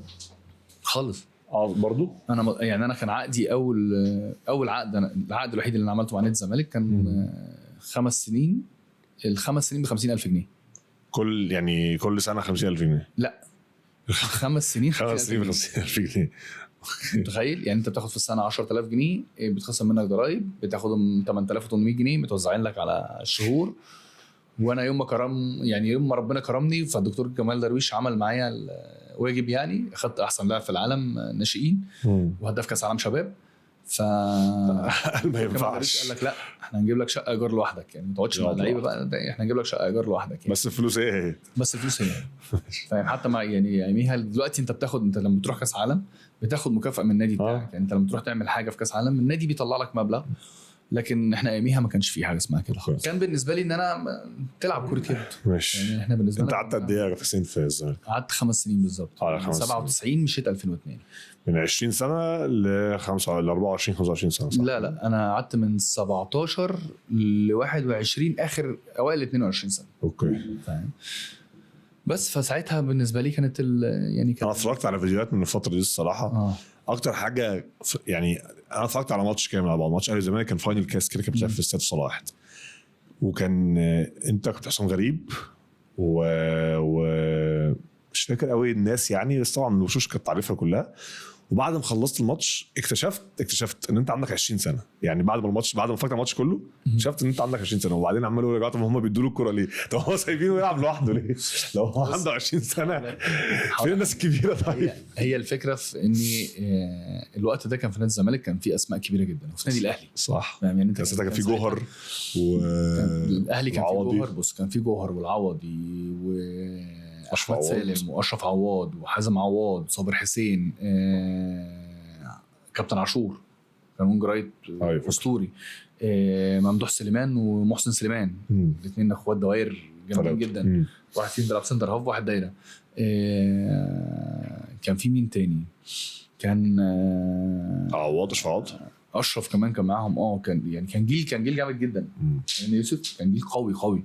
خالص. برضو. انا يعني انا كان عقدي اول عقد، انا العقد الوحيد اللي انا عملته مع نادي الزمالك كان 5 سنين. الخمس سنين ب50,000 جنيه كل سنه 50,000 جنيه. لا 5 سنين 5 سنين ب 50,000 جنيه. متخيل؟ يعني انت بتاخد في السنه 10,000 جنيه، بتخصم منك ضرايب، بتاخدهم 8,800 جنيه متوزعين لك على الشهور. وانا يوم ما ربنا كرمني، فالدكتور جمال درويش عمل معايا الواجب، يعني اخدت احسن لاعب في العالم ناشئين وهداف كاس عالم شباب. ما ينفعش. قال لك لا احنا هنجيب لك شقه ايجار لوحدك، يعني ما تقعدش مع اللعيبه بقى، احنا هنجيب لك شقه ايجار لوحدك يعني. بس الفلوس ايه؟ بس الفلوس هي فاهم. حتى مع يعني يوميها دلوقتي انت لما بتروح كاس عالم بتاخد مكافاه من النادي بتاعك. يعني انت لما تروح تعمل حاجه في كاس عالم النادي بيطلع لك مبلغ، لكن احنا اياميها ما كانش في حاجه اسمها كده خالص. كان بالنسبه لي ان انا تلعب كره يد. ماشي. يعني احنا بالنسبه انت قعدت قد ايه يا حسين في الزمالك؟ قعدت 5 سنين بالظبط. على 5 97 مشيت 2002. من 20 سنه ل 24 25 سنه صح؟ لا انا قعدت من 17 ل 21 اخر اوائل 22 سنه. اوكي فاهم. بس فساعتها بالنسبه لي كانت يعني انا اتفرجت على فيديوهات من الفتره دي الصراحه. اكتر حاجه يعني انا اتفرجت على ماتش كامل على بعض. ماتش اهلي والزمالك كان فاينل كاس كده، كان في استاد صلاح، وكان انت كنت حسام غريب و مش فاكر قوي الناس يعني، بس طبعا الوشوش كانت تعرفها كلها. وبعد ما خلصت الماتش اكتشفت ان انت عندك 20 سنه. يعني بعد ما اتفرجت على الماتش كله اكتشفت ان انت عندك 20 سنه. وبعدين عمالوا يقولوا يا جماعه هم بيدوا له الكوره ليه؟ طب هو سايبينه يلعب لوحده ليه؟ لو هو عنده 20 سنه فين الناس الكبيره؟ طيب هي الفكره في ان الوقت ده كان في نادي الزمالك كان في اسماء كبيره جدا، وفي نادي الاهلي صح. يعني انت كان في جوهر الاهلي كان في جوهر. بص كان في جوهر والعوضي احمد سالم واشرف عواد وحازم عواد وصابر حسين، كابتن عاشور كان وينج رايت اسطوري، ممدوح سليمان ومحسن سليمان الاثنين اخوات دوائر جامدين جدا. واحد فيهم بيلعب سنتر هاف وواحد دايره. كان في مين تاني؟ كان عواد اشرف كمان كان معاهم. كان جيل جامد جدا. يعني يوسف كان جيل قوي.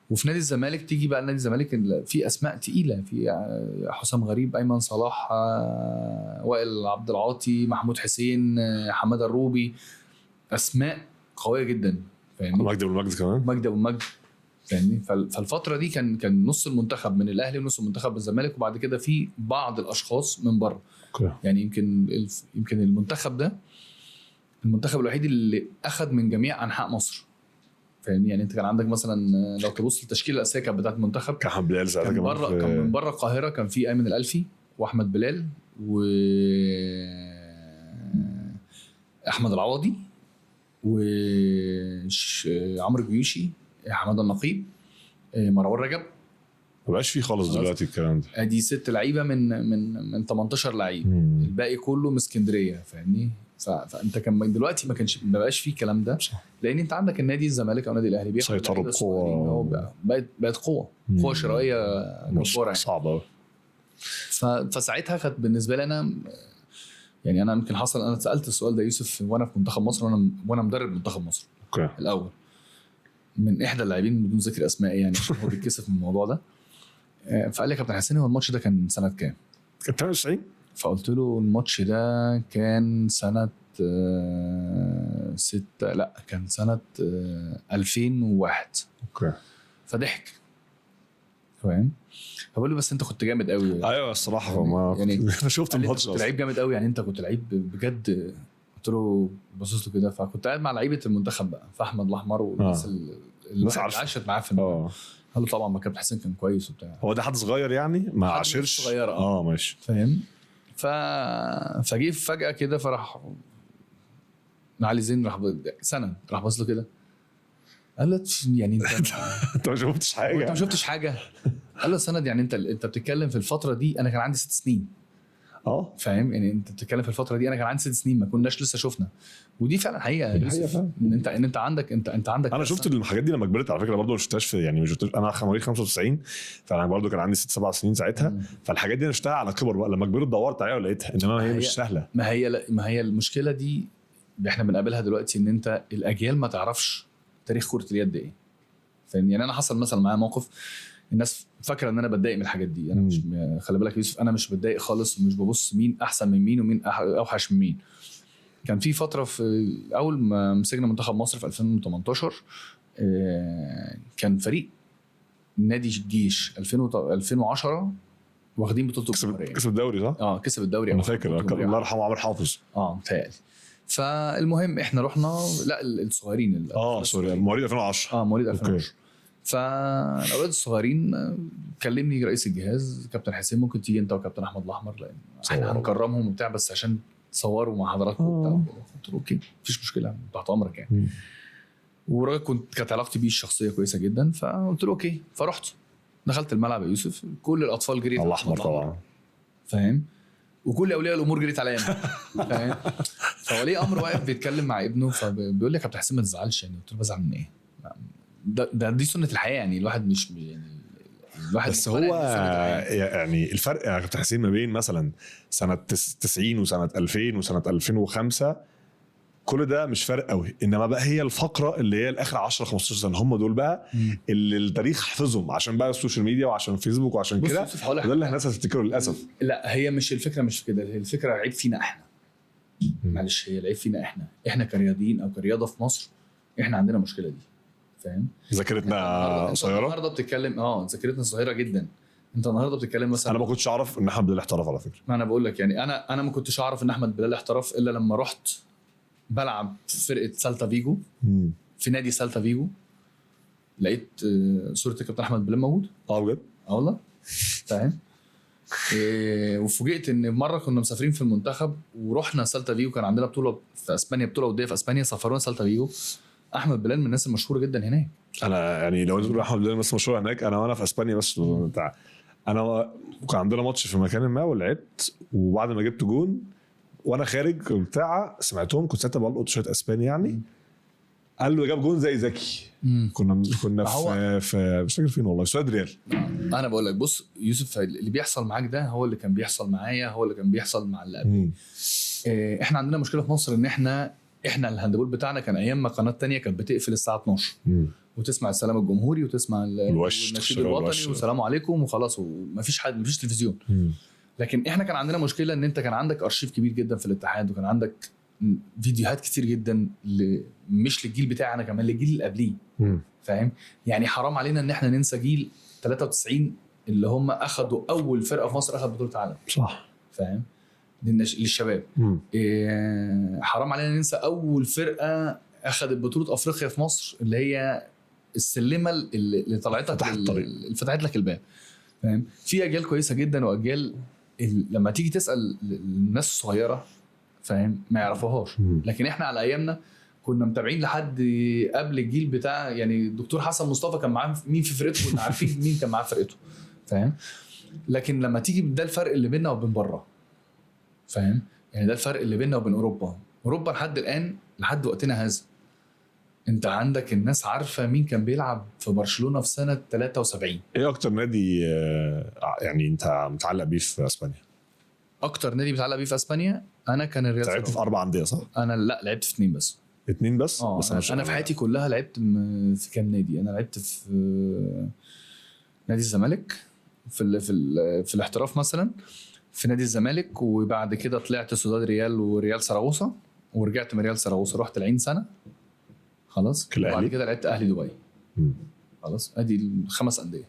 وفي نادي الزمالك تيجي بقى نادي الزمالك في اسماء تقيله، في حسام غريب، ايمن صلاح، وائل عبد العاطي، محمود حسين، حماده الروبي، اسماء قويه جدا فاهمني. مجدي ابو المجد فاهمني. فالفتره دي كان نص المنتخب من الاهلي ونص المنتخب من الزمالك، وبعد كده في بعض الاشخاص من بره. يعني يمكن المنتخب الوحيد اللي اخذ من جميع انحاء مصر فاهمني. يعني انت كان عندك مثلا لو تبص للتشكيله الاساسيه كانت بتاعت المنتخب، كان بلال ساعتها كان من بره القاهره، كان في ايمن الالفي واحمد بلال واحمد العوضي وعمرو جيوشي، حماده النقيب، مروان رجب. ما بقاش فيه خالص دلوقتي الكلام ده. ادي 6 لعيبه من 18 لعيب. الباقي كله من اسكندريه فاهمني. فانت كان دلوقتي ما بقاش فيه الكلام ده، لان انت عندك النادي الزمالك او النادي الاهلي سيطروا بقوه، بقت قوه شرائيه جباره صعبه. فساعتها كانت بالنسبه لي انا يعني انا يمكن حصل انا سالت السؤال ده يوسف وانا في منتخب مصر وانا مدرب منتخب مصر الاول من احدى اللاعبين بدون ذكر اسماء يعني عشان هو بيتكسف من الموضوع ده. فقال لي يا كابتن حسين هو الماتش ده كان سنه كام؟ كان 98. فقلت له الماتش ده كان سنه 6 لا كان سنه 2001. اوكي. فضحك فاهم. فبقول له بس انت كنت جامد قوي. ايوه الصراحه يعني انا شفت الماتش كنت لعيب جامد قوي، يعني انت كنت لعيب بجد. قلت له بصيت له كده، فكنت قاعد مع لعيبه المنتخب بقى فاحمد الاحمر والناس اللي عاشت معاه في قال له طبعا ما كابتن حسين كان كويس وبتاع. هو ده حد صغير يعني ما عاشرش صغيره ماشي فاهم. فجي فجاه كده فراح علي زين راح بص له كده قال له يعني انت ما شفتش حاجه. انت ما شفتش حاجه. قال له سند يعني انت بتتكلم في الفتره دي انا كان عندي 6 سنين. فاهم يعني انت بتتكلم في الفتره دي انا كان عندي 6 سنين ما كناش لسه شفنا. ودي فعلا حقيقه دي حقيقة فعلا. ان انت عندك انت عندك انا شفت الحاجات دي لما كبرت على فكره برضه، ما شفتهاش في يعني مش انا مواليد 95 فانا برضه كان عندي 6-7 سنين ساعتها. فالحاجات دي انا شفتها على كبر بقى لما كبرت دورت عليها ولقيتها انما هي مش سهله. ما هي المشكله دي احنا بنقابلها دلوقتي ان انت الاجيال ما تعرفش تاريخ كره اليد ايه. فاهم يعني انا حصل مثلا معايا موقف الناس فاكره ان انا بتضايق من الحاجات دي. انا مش خلي بالك يوسف انا مش بتضايق خالص ومش ببص مين احسن من مين ومين اوحش من مين. كان في فتره في اول ما مسكنا منتخب مصر في 2018 كان فريق نادي الجيش 2010 واخدين بطوله الجمهوريه. كسب الدوري صح؟ كسب الدوري. انا فاكر الله يرحمه عمرو حافظ. متهيألي. فالمهم احنا رحنا لا الصغيرين سوري مواليد 2010. مواليد 2010. فالاولاد الصغيرين كلمني رئيس الجهاز كابتن حسين ممكن تيجي انت وكابتن احمد الاحمر لان احنا هنكرمهم وبتاع بس عشان تصوروا مع حضراتكم وبتاع. قلت له اوكي مفيش مشكله تحت امرك يعني. وراجل كانت علاقتي بيه الشخصيه كويسه جدا فقلت له اوكي. فرحت دخلت الملعب يا يوسف كل الاطفال جريت الاحمر طبعا فاهم وكل اولياء الامور جريت عليا فاهم. فولي امر واقف بيتكلم مع ابنه فبيقول لي يا كابتن حسين ما تزعلش يعني. قلت له بزعل من ايه؟ دي سنه الحياه يعني الواحد مش يعني الواحد بس هو يعني الفرق يا كابتن حسين ما بين مثلا سنه 90 وسنه 2000 وسنه 2005 كل ده مش فرق قوي انما بقى هي الفقره اللي هي الاخر 10 15 سنه هم دول بقى اللي التاريخ حافظهم عشان بقى السوشيال ميديا وعشان فيسبوك وعشان كده ده اللي الناس هتفتكره للاسف. لا هي مش الفكره مش كده هي الفكره عيب فينا احنا. معلش هي العيب فينا احنا كرياضيين او كرياضه في مصر احنا عندنا المشكله دي فاهم. ذاكرتنا قصيره النهارده بتتكلم ذاكرتنا صغيره جدا. انت النهارده بتتكلم مثلا انا ما كنتش اعرف ان احمد بلال احترف على فكره. ما انا بقول لك يعني انا ما كنتش اعرف ان احمد بلال احترف الا لما رحت بلعب في فرقه سالتا فيجو في نادي سالتا فيجو لقيت صوره الكابتن احمد بلال موجود. بجد والله فاهم. وفوجئت ان مره كنا مسافرين في المنتخب ورحنا سالتا فيجو كان عندنا بطوله في اسبانيا بطوله وديه في اسبانيا سافرونا سالتا فيجو. احمد بلال من الناس المشهوره جدا هناك. انا يعني لو تقول احمد بلال بس مشهور هناك وانا في اسبانيا بس بتاع انا كان عندنا ماتش في مكان ما ولعبت وبعد ما جبت جون وانا خارج بتاع سمعتهم كنت ساعتها بلقط شويه اسباني يعني قال له جاب جون زي زكي. كنا في مش فاكر فين والله سواد ريال. انا بقول لك بص يوسف اللي بيحصل معاك ده هو اللي كان بيحصل معايا هو اللي كان بيحصل مع اللي قبل. احنا عندنا مشكله في مصر ان احنا الهاندبول بتاعنا كان ايام ما قناه تانية كانت بتقفل الساعه 12 وتسمع السلام الجمهوري وتسمع النشيد الوطني والسلام عليكم وخلاص ومفيش حد مفيش تلفزيون. لكن احنا كان عندنا مشكله ان انت كان عندك ارشيف كبير جدا في الاتحاد وكان عندك فيديوهات كتير جدا مش للجيل بتاعنا كمان للجيل اللي قبليه فاهم. يعني حرام علينا ان احنا ننسى جيل 93 اللي هم اخذوا اول فرقه في مصر اخذ بطوله عالم صح فاهم للشباب. حرام علينا ننسى اول فرقه اخذت بطوله افريقيا في مصر اللي هي السلمه اللي طلعتك اللي فتحت لك الباب فاهم. في اجيال كويسه جدا واجيال لما تيجي تسال الناس الصغيره فاهم ما يعرفوهاش. لكن احنا على ايامنا كنا متابعين لحد قبل الجيل بتاع يعني الدكتور حسن مصطفى كان معاه مين في فرقته كنا عارفين مين كان معاه فرقته فاهم. لكن لما تيجي ده الفرق اللي بيننا وبين بره فاهم. يعني ده الفرق اللي بيننا وبين اوروبا لحد الان لحد وقتنا هذا انت عندك الناس عارفه مين كان بيلعب في برشلونه في سنه 73. ايه اكتر نادي يعني انت متعلق بيه في اسبانيا؟ اكتر نادي متعلق بيه في اسبانيا انا كان الريال. لعبت في 4 انديه صح؟ انا لا لعبت في 2 بس. 2 بس؟ بس انا في حياتي كلها لعبت في كام نادي. انا لعبت في نادي الزمالك في الاحتراف مثلا في نادي الزمالك وبعد كده طلعت سوداد ريال وريال سراغوسا ورجعت من ريال سراغوسا رحت العين سنه خلاص وبعد كده لعبت اهلي دبي خلاص. ادي 5 انديه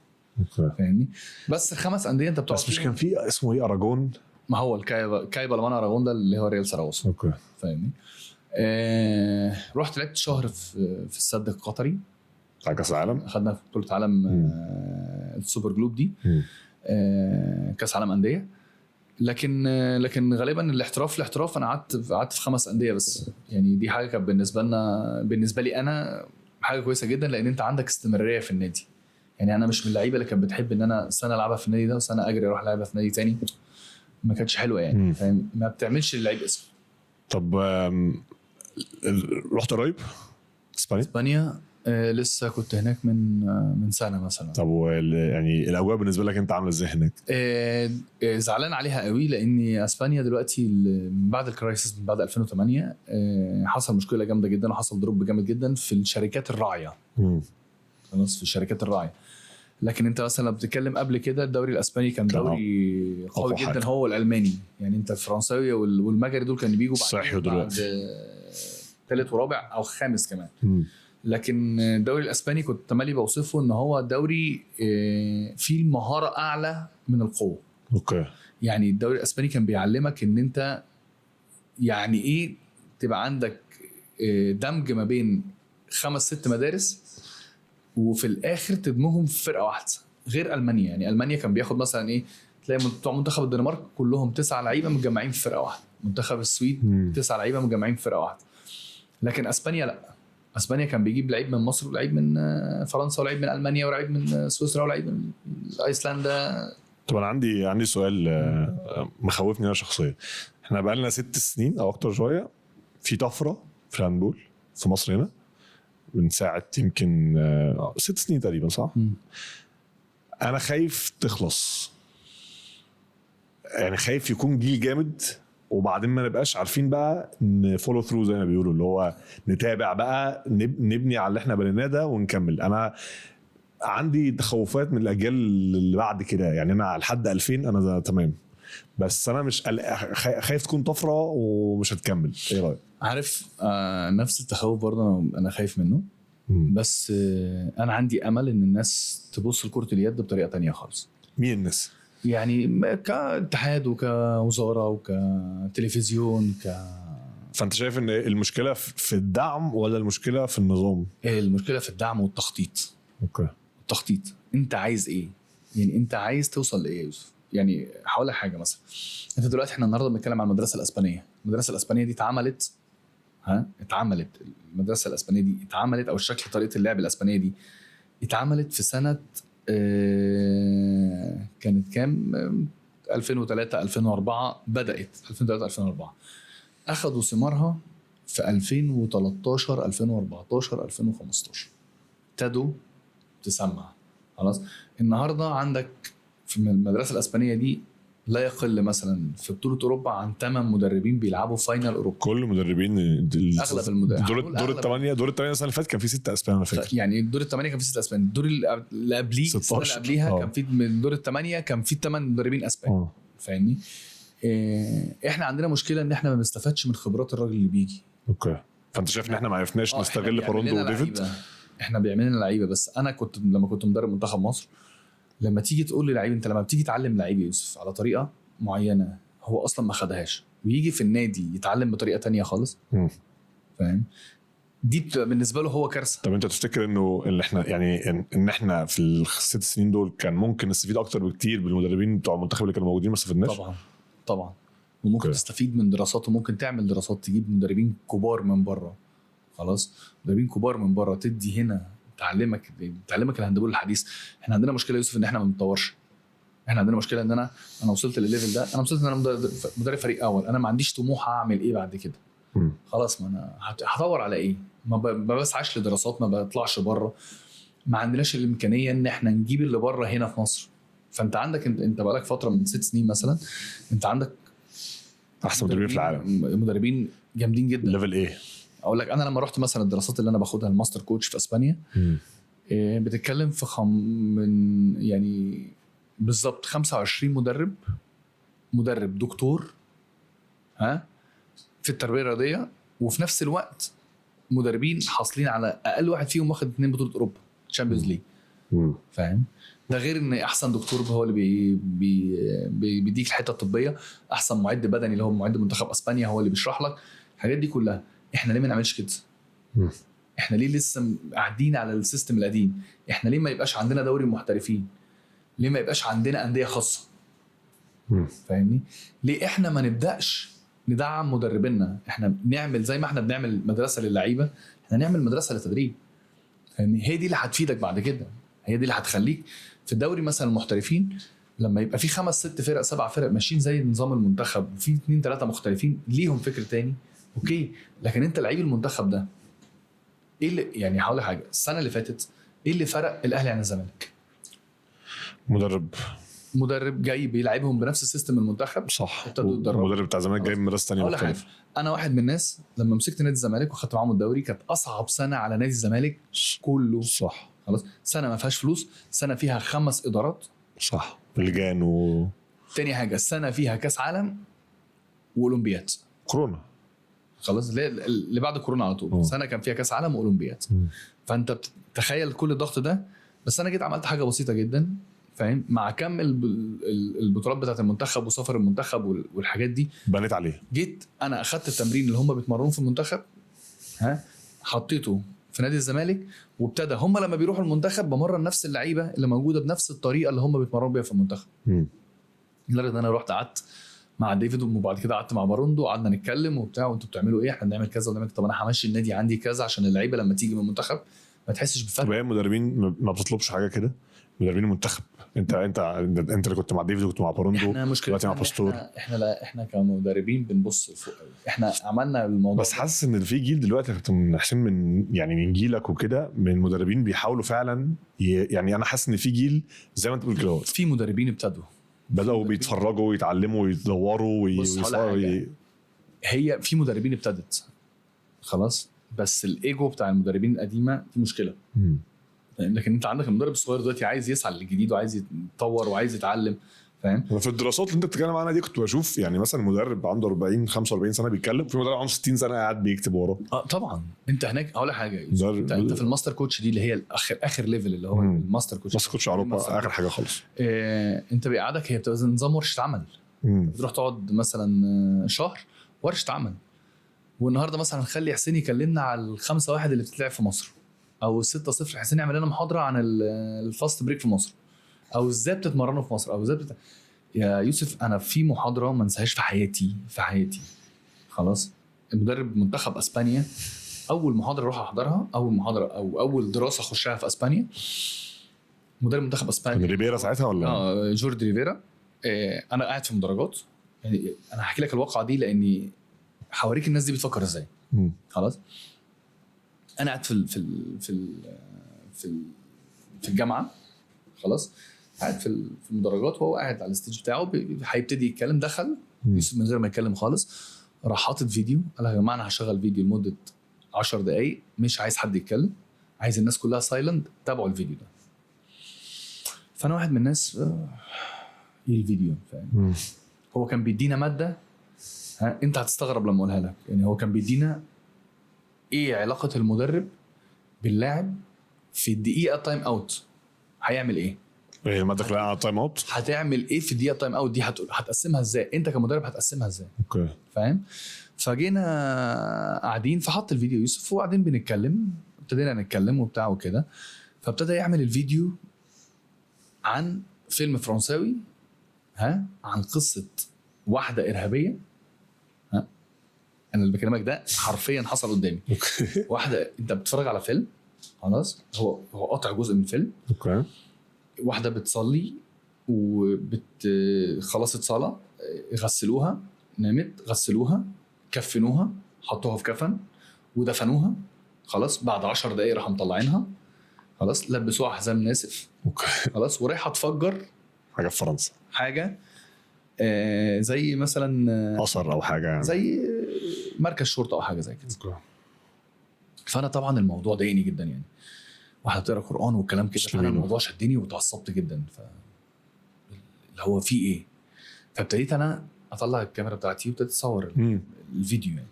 فاهمني. بس 5 انديه انت بتقعد بس مش كان في اسمه ايه اراجون؟ ما هو الكايبا لمان اراجون ده اللي هو ريال سراغوسا اوكي فاهمني. رحت لعبت شهر في السد القطري بتاع كاس العالم. اخذنا بطوله عالم السوبر جلوب دي كاس عالم انديه. لكن غالبا الاحتراف انا قعدت في 5 انديه بس. يعني دي حاجه كانت بالنسبه لي انا حاجه كويسه جدا لان انت عندك استمراريه في النادي. يعني انا مش من اللعيبه اللي كانت بتحب ان انا سنه العبها في النادي ده وسنه اجري اروح العبها في نادي تاني. ما كانتش حلوه يعني، فاهم؟ ما بتعملش للعيب اسم. طب رحت قريب اسبانيا؟ اسبانيا لسه كنت هناك من سنه مثلا. طب يعني الاجواء بالنسبه لك انت عامله ازاي هناك؟ زعلان عليها قوي، لان اسبانيا دلوقتي من بعد الكرايسيس، من بعد 2008 حصل مشكله جامده جدا، وحصل دروب جامد جدا في الشركات الراعيه. خلاص، في الشركات الراعيه. لكن انت مثلا لو بتتكلم قبل كده، الدوري الاسباني كان دوري قوي جدا، هو والالماني. يعني انت الفرنساوي والمجري دول كانوا بيجوا بعد ثالث ورابع او خامس كمان. لكن الدوري الاسباني كنت تملي بوصفه ان هو دوري فيه المهاره اعلى من القوه. اوكي. يعني الدوري الاسباني كان بيعلمك ان انت يعني ايه تبقى عندك دمج ما بين 5-6 مدارس، وفي الاخر تدمجهم في فرقه واحده، غير المانيا. يعني المانيا كان بياخد مثلا ايه، تلاقي بتوع منتخب الدنمارك كلهم 9 لعيبه متجمعين في فرقه واحده، منتخب السويد 9 لعيبه متجمعين في فرقه واحده. لكن اسبانيا لا، اسبانيا كان بيجيب لعيب من مصر، ولعيب من فرنسا، ولعيب من المانيا، ولعيب من سويسرا، ولعيب من ايسلندا. طب انا عندي سؤال مخوفني انا شخصيا. احنا بقى لنا 6 سنين او اكتر شويه في طفره في الهاندبول في مصر هنا، من ساعه يمكن 6 سنين تقريبا، صح؟ انا خايف تخلص، يعني خايف يكون جيل جامد وبعدين ما نبقاش عارفين بقى نفولو ثرو زي ما بيقولوا، اللي هو نتابع بقى، نبني على اللي احنا بنيناه ده ونكمل. انا عندي تخوفات من الاجيال اللي بعد كده، يعني انا لحد 2000 انا تمام، بس انا مش خايف تكون طفره ومش هتكمل. ايه رايك؟ عارف نفس التخوف برضه انا خايف منه. بس انا عندي امل ان الناس تبص لكرة اليد بطريقه تانية خالص. مين الناس؟ يعني كاتحاد وكوزاره وكتلفزيون فانت شايف ان المشكله في الدعم ولا المشكله في النظام؟ المشكله في الدعم والتخطيط. اوكي. التخطيط، انت عايز ايه؟ يعني انت عايز توصل لايه يا يوسف؟ يعني هقول لك حاجه مثلا، انت دلوقتي احنا النهارده بنتكلم عن المدرسه الاسبانيه. المدرسه الاسبانيه دي اتعملت المدرسه الاسبانيه دي اتعملت، او الشكل طريقه اللعب الاسبانيه دي اتعملت في سنه كانت كام؟ 2003 2004 بدات، 2003 2004 اخذوا ثمارها في 2013 2014 2015 ابتدوا تسمع. خلاص، النهارده عندك في المدرسه الاسبانيه دي لا يقل مثلا في بطوله اوروبا عن 8 مدربين بيلعبوا فاينل اوروبا. كل مدربين اغلب المدربين دور الثمانيه السنه اللي فاتت كان في 6 اسبان انا فاكر. يعني دور الثمانيه كان في 6 اسبان، الدور اللي قبليه السنه اللي قبليها كان في من دور الثمانيه كان في 8 مدربين اسبان. فاهمني؟ احنا عندنا مشكله ان احنا ما بنستفادش من خبرات الراجل اللي بيجي. اوكي. فانت شايف ان احنا ما عرفناش نستغل باروندو وديفيد؟ احنا بيعملنا لعيبه، بس انا لما كنت مدرب منتخب مصر، لما تيجي تقول لي لعيب، انت لما بتيجي تعلم لعيب يوسف على طريقه معينه هو اصلا ما خدهاش، ويجي في النادي يتعلم بطريقه تانية خالص، فاهم؟ دي بالنسبه له هو كارثه. طب انت تفتكر انه اللي احنا يعني ان احنا في ال6 سنين دول كان ممكن نستفيد اكتر بكتير بالمدربين بتوع المنتخب اللي كانوا موجودين ما استفدناش؟ طبعا وممكن تستفيد من دراسات، وممكن تعمل دراسات تجيب مدربين كبار من بره. خلاص، مدربين كبار من بره تدي هنا تعلمك الهاندبول الحديث. احنا عندنا مشكله يوسف ان احنا ما بنطورش. احنا عندنا مشكله ان انا وصلت للليفل ده، انا وصلت ان انا مدرب فريق اول، انا ما عنديش طموح اعمل ايه بعد كده. خلاص، ما انا هدور على ايه؟ ما بسعاش لدراسات، ما بطلعش بره، ما عندناش الامكانيه ان احنا نجيب اللي بره هنا في مصر. فانت عندك انت بقالك فتره من 6 سنين مثلا، انت عندك احسن مدربين في العالم، مدربين جامدين جدا. ليفل ايه؟ اقول لك، انا لما رحت مثلا الدراسات اللي انا باخدها الماستر كوتش في اسبانيا، بتتكلم في من يعني بالظبط 25 مدرب دكتور في التربيه الرياضيه، وفي نفس الوقت مدربين حاصلين على اقل واحد فيهم واخد 2 بطوله اوروبا تشامبيونز ليج. فاهم؟ ده غير ان احسن دكتور هو اللي بيديك الحته الطبيه، احسن معد بدني اللي هو معد منتخب اسبانيا هو اللي بيشرح لك الحاجات دي كلها. احنا ليه ما نعملش كده؟ احنا ليه لسه قاعدين على السيستم القديم؟ احنا ليه ما يبقاش عندنا دوري محترفين؟ ليه ما يبقاش عندنا انديه خاصه؟ فاهمني؟ ليه احنا ما نبداش ندعم مدربينا؟ احنا نعمل زي ما احنا بنعمل مدرسه للعيبه، احنا نعمل مدرسه للتدريب. فاهمني؟ هي دي اللي هتفيدك بعد كده، هي دي اللي هتخليك في الدوري مثلا المحترفين لما يبقى في 5 6 فرق 7 فرق ماشيين زي نظام المنتخب وفي 2 3 مختلفين ليهم فكر تاني اوكي، لكن انت لعيب المنتخب ده ايه اللي يعني هقول لك حاجه، السنه اللي فاتت ايه اللي فرق الاهلي عن الزمالك؟ مدرب جاي بيلعبهم بنفس السيستم المنتخب صح. ابتدوا يتدربوا. المدرب بتاع الزمالك جاي من مدرسه ثانيه مختلفه. انا واحد من الناس لما مسكت نادي الزمالك وخدت معاهم الدوري كانت اصعب سنه على نادي الزمالك كله. صح. خلاص سنه ما فيهاش فلوس، سنه فيها 5 ادارات. صح. لجان تاني حاجه السنه فيها كاس عالم واولمبياد كورونا. خلاص اللي بعد كورونا على طول سنه كان فيها كاس عالم واولمبياد. فانت بتتخيل كل الضغط ده. بس انا جيت عملت حاجه بسيطه جدا فاهم، مع كم البطولات بتاعه المنتخب وسفر المنتخب والحاجات دي بنيت عليه. جيت انا اخدت التمرين اللي هم بيتمرنوا في المنتخب حطيته في نادي الزمالك، وابتدى هم لما بيروحوا المنتخب بمرن نفس اللعيبه اللي موجوده بنفس الطريقه اللي هم بيتمرنوا بيها في المنتخب. لدرجه ان انا رحت قعدت مع ديفيد وبعد كده قعدت مع باروندو وقعدنا نتكلم وبتاع، وانتوا بتعملوا ايه؟ احنا بنعمل كذا ونعمل. طب انا همشي النادي عندي كذا عشان اللعيبه لما تيجي من المنتخب ما تحسش بفرق. طب المدربين ما بتطلبش حاجه كده؟ مدربين المنتخب انت اللي كنت مع ديفيد وكنت مع باروندو دلوقتي مع باستور. احنا كمدربين بنبص فوق. احنا عملنا الموضوع بس حاسس ان في جيل دلوقتي من حسين من جيلك وكده من المدربين بيحاولوا فعلا يعني انا حاسس ان في جيل زي ما انت بتقول كده في مدربين بدأوا بيتفرجوا ويتعلموا ويدوروا هي في مدربين ابتدت خلاص، بس الايجو بتاع المدربين القديمه دي مشكله. لكن انت عندك المدرب الصغير دلوقتي عايز يسعى للجديد وعايز يتطور وعايز يتعلم فاهم. في الدراسات اللي انت بتتكلم عنها دي كنت بشوف يعني مثلا مدرب عنده 40 45 سنه بيتكلم، في مدرب عنده 60 سنه قاعد بيكتب وراه. طبعا انت هناك اقول حاجه انت في الماستر كوتش دي اللي هي اخر ليفل اللي هو الماستر كوتش. ماستر كوتش اوروبا اخر حاجه خالص. انت بيقعدك هي بتبقى نظام ورشه عمل. بتروح تقعد مثلا شهر ورشه عمل، والنهارده مثلا نخلي حسين يكلمنا على 5-1 اللي بتتلعب في مصر، او 6-0 حسين يعمل لنا محاضره عن الفاست بريك في مصر، او ازاي بتتمرنوا في مصر، او ازاي يا يوسف انا في محاضره ما انساهاش في حياتي خلاص. المدرب منتخب اسبانيا اول محاضره اروح احضرها، اول محاضره او اول دراسه اخشها في اسبانيا، مدرب منتخب اسبانيا ريفيرا ساعتها ولا جوردي ريفيرا. انا قاعد في مدرجات، يعني انا هحكي لك الواقعه دي لاني هوريك الناس دي بتفكر ازاي. خلاص انا قاعد في الجامعه خلاص، قاعد في المدرجات وهو قاعد على الستيج بتاعه هيبتدي يتكلم. دخل يوسف من غير ما يتكلم خالص راح حاطط فيديو، قال يا جماعه انا هشغل فيديو لمده 10 دقائق مش عايز حد يتكلم، عايز الناس كلها سايلنت تابعوا الفيديو ده. فانا واحد من الناس ايه الفيديو فاهم. هو كان بيدينا ماده انت هتستغرب لما اقولها لك، يعني هو كان بيدينا ايه علاقه المدرب باللاعب في الدقيقه تايم اوت، هيعمل ايه الماده كلها على تايم اوت، هتعمل ايه في الدقيقه تايم اوت دي، هتقسمها ازاي انت كمدرب، هتقسمها ازاي اوكي فاهم. فجينا قاعدين فحط الفيديو يوسف وقاعدين بنتكلم، ابتدينا نتكلم وبتاع وكده، فابتدى يعمل الفيديو عن فيلم فرنساوي عن قصه واحده ارهابيه. انا اللي بكلمك ده حرفيا حصل قدامي. واحده انت بتتفرج على فيلم خلاص، هو قاطع جزء من الفيلم. اوكي واحده بتصلي خلصت صلاه، غسلوها، نامت، غسلوها، كفنوها، حطوها في كفن ودفنوها خلاص. بعد 10 دقايق راحوا مطلعينها خلاص، لبسوها حزام ناسف خلاص، ورايحه تفجر حاجه في فرنسا، حاجه زي مثلا قصر او حاجه يعني. زي مركز شرطه او حاجه زي كده. فانا طبعا الموضوع ضايقني جدا، يعني واحده بتقرا قران والكلام كده، فانا الموضوع شدني وتعصبت جدا. اللي هو في ايه؟ فابتديت انا اطلع الكاميرا بتاعتي وابتديت اصور الفيديو. يعني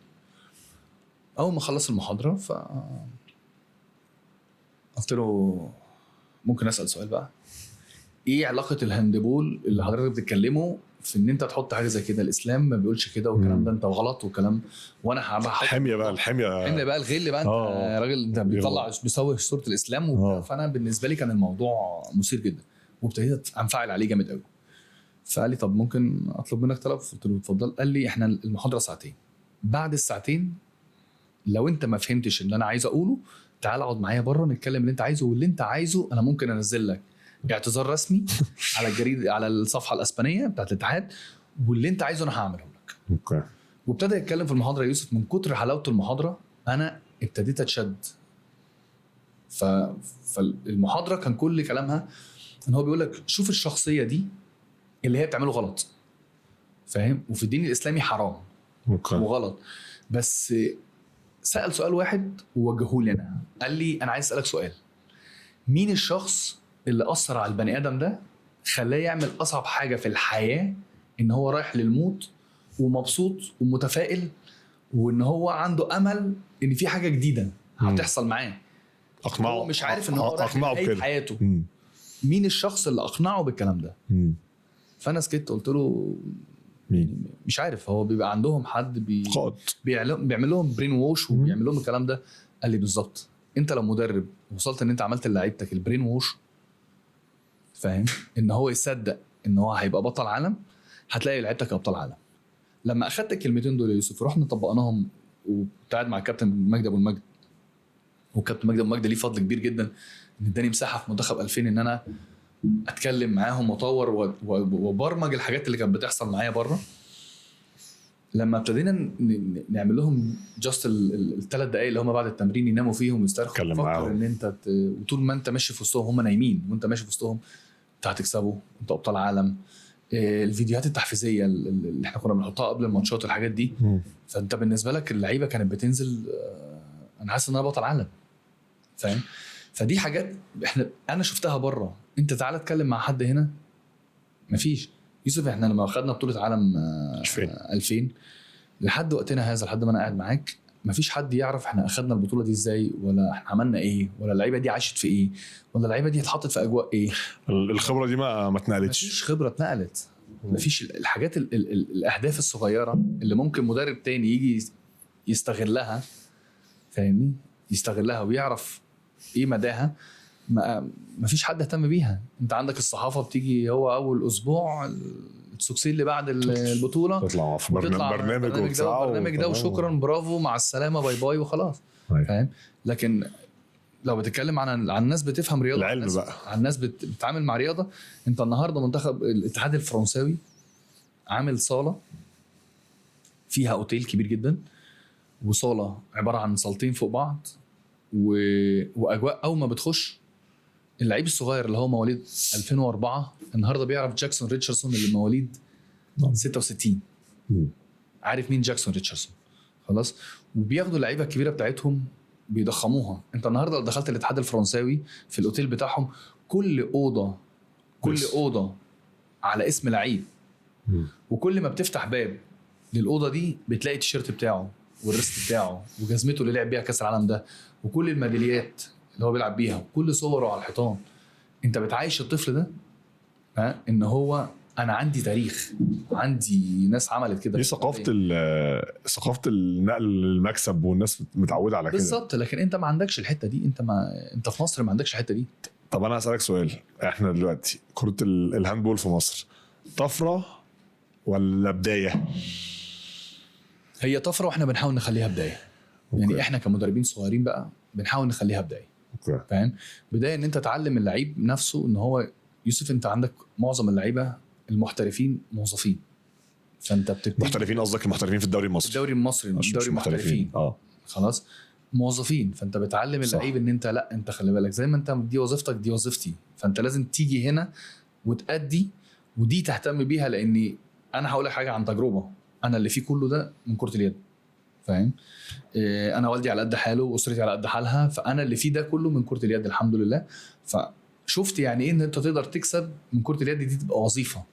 اول ما خلص المحاضره قلت له ممكن اسال سؤال بقى، ايه علاقه الهاندبول اللي حضرتك بتتكلمه في ان انت تحط حاجه زي كده؟ الاسلام ما بيقولش كده والكلام ده انت غلط والكلام. وانا الحميه بقى الحميه بقى الغل بقى، انت راجل انت بيطلع بيسوي صوره الاسلام فانا بالنسبه لي كان الموضوع مثير جدا، وابتديت انفعل عليه جامد قوي. فقال لي طب ممكن اطلب منك طلب؟ قلت له اتفضل. قال لي احنا المحاضره ساعتين، بعد الساعتين لو انت ما فهمتش اللي انا عايز اقوله تعال اقعد معايا بره نتكلم اللي انت عايزه، واللي انت عايزه انا ممكن انزل لك اعتذار رسمي على الجريده، على الصفحه الاسبانيه بتاعت الاتحاد، واللي انت عايزه انا هعمله لك. اوكي. وابتدى يتكلم في المحاضره يوسف، من كتر حلاوه المحاضره انا ابتديت اتشد. فالمحاضره كان كل كلامها ان هو بيقول لك شوف الشخصيه دي اللي هي بتعمله غلط، فاهم؟ وفي الدين الاسلامي حرام اوكي. وغلط، بس سأل سؤال واحد ووجهه لي انا، قال لي انا عايز اسالك سؤال، مين الشخص اللي اثر على البني ادم ده خلاه يعمل اصعب حاجه في الحياه، ان هو رايح للموت ومبسوط ومتفائل وان هو عنده امل ان في حاجه جديده هتحصل معاه، اقنعه، هو مش عارف ان هو رايح اقنعه لنهاية بكده. حياته. مين الشخص اللي اقنعه بالكلام ده؟ فانا سكت قلت له مين؟ مش عارف. هو بيبقى عندهم حد قائد بيعمل لهم برين ووش وبيعمل لهم الكلام ده. قال لي بالظبط، انت لو مدرب وصلت ان انت عملت لعيبتك البرين ووش، فاهم، ان هو يصدق ان هو هيبقى بطل عالم، هتلاقي لعيبتك ابطال عالم. لما اخدت الكلمتين دول يا يوسف رحنا طبقناهم، وقعد مع الكابتن مجدي ابو المجد، والكابتن مجدي ابو المجد ليه فضل كبير جدا ان اداني مساحه في منتخب 2000 ان انا اتكلم معاهم واطور وبرمج الحاجات اللي كانت بتحصل معايا بره. لما ابتدينا نعمل لهم جاست الثلاث دقائق اللي هم بعد التمرين يناموا فيهم ويسترخوا، فكر ان انت وطول ما انت ماشي في وسطهم هم نايمين وانت ماشي في وسطهم، انت هتكسبوا، انت ابطال عالم. الفيديوهات التحفيزيه اللي احنا كنا بنحطها قبل الماتشات والحاجات دي، فانت بالنسبه لك اللعيبه كانت بتنزل انا حاسس ان انا بطل عالم، فاهم؟ فدي حاجات انا شفتها بره. انت تعالى اتكلم مع حد هنا مفيش. يوسف احنا لما خدنا بطوله عالم 2000 لحد وقتنا هذا، لحد ما انا قاعد معاك، مفيش حد يعرف احنا اخدنا البطوله دي ازاي، ولا احنا عملنا ايه، ولا اللعيبه دي عاشت في ايه، ولا اللعيبه دي اتحطت في اجواء ايه. الخبره دي ما اتنقلتش، مفيش خبره اتنقلت، مفيش الحاجات الاهداف الصغيره اللي ممكن مدرب تاني يجي يستغلها، فاهمني، يستغلها ويعرف ايه مداها. مفيش حد اهتم بيها. انت عندك الصحافه بتيجي هو اول اسبوع السوكسي اللي بعد البطوله تطلع في برنامج ده وشكرا برافو مع السلامه باي باي وخلاص، فاهم؟ لكن لو بتتكلم عن الناس بتفهم رياضه، العلم بقى، عن الناس بتتعامل مع رياضه. انت النهارده منتخب الاتحاد الفرنساوي عامل صاله فيها اوتيل كبير جدا، وصاله عباره عن صالتين فوق بعض، واجواء اول ما بتخش اللعيب الصغير اللي هو مواليد 2004 النهارده بيعرف جاكسون ريتشاردسون اللي مواليد 66. عارف مين جاكسون ريتشاردسون؟ خلاص. وبياخدوا اللعيبه الكبيره بتاعتهم بيضخموها. انت النهارده لو دخلت الاتحاد الفرنساوي في الاوتيل بتاعهم، كل اوضه على اسم لعيب، وكل ما بتفتح باب للاوضه دي بتلاقي التيشيرت بتاعه والريست بتاعه وجزمته اللي لعب بيها كاس العالم ده، وكل الميداليات اللي هو بيلعب بيها، وكل صوره على الحيطان. انت بتعيش الطفل ده ان هو انا عندي تاريخ، عندي ناس عملت كده. دي ثقافه النقل للمكسب، والناس متعوده على كده بالظبط. لكن انت ما عندكش الحته دي، انت في مصر ما عندكش الحته دي. طب انا هسألك سؤال، احنا دلوقتي كرة الهاندبول في مصر طفرة ولا بداية؟ هي طفرة واحنا بنحاول نخليها بداية. يعني احنا كمدربين صغيرين بقى بنحاول نخليها بداية. فاهم؟ بداية ان انت تعلم اللعيب نفسه ان هو يوسف، انت عندك معظم اللعيبة المحترفين موظفين، فانت بتبتدي محترفين. قصدك المحترفين في الدوري المصري؟ الدوري المصري، الدوري محترفين. خلاص موظفين. فانت بتعلم اللعيب ان انت لا، انت خلي بالك زي ما انت دي وظيفتك دي وظيفتي، فانت لازم تيجي هنا وتأدي ودي تهتم بيها. لاني انا هقول لك حاجه عن تجربه، انا اللي فيه كله ده من كرة اليد، فاهم؟ انا والدي على قد حاله واسرتي على قد حالها، فانا اللي فيه ده كله من كرة اليد الحمد لله. فشفت يعني ايه ان انت تقدر تكسب من كرة اليد دي تبقى وظيفه.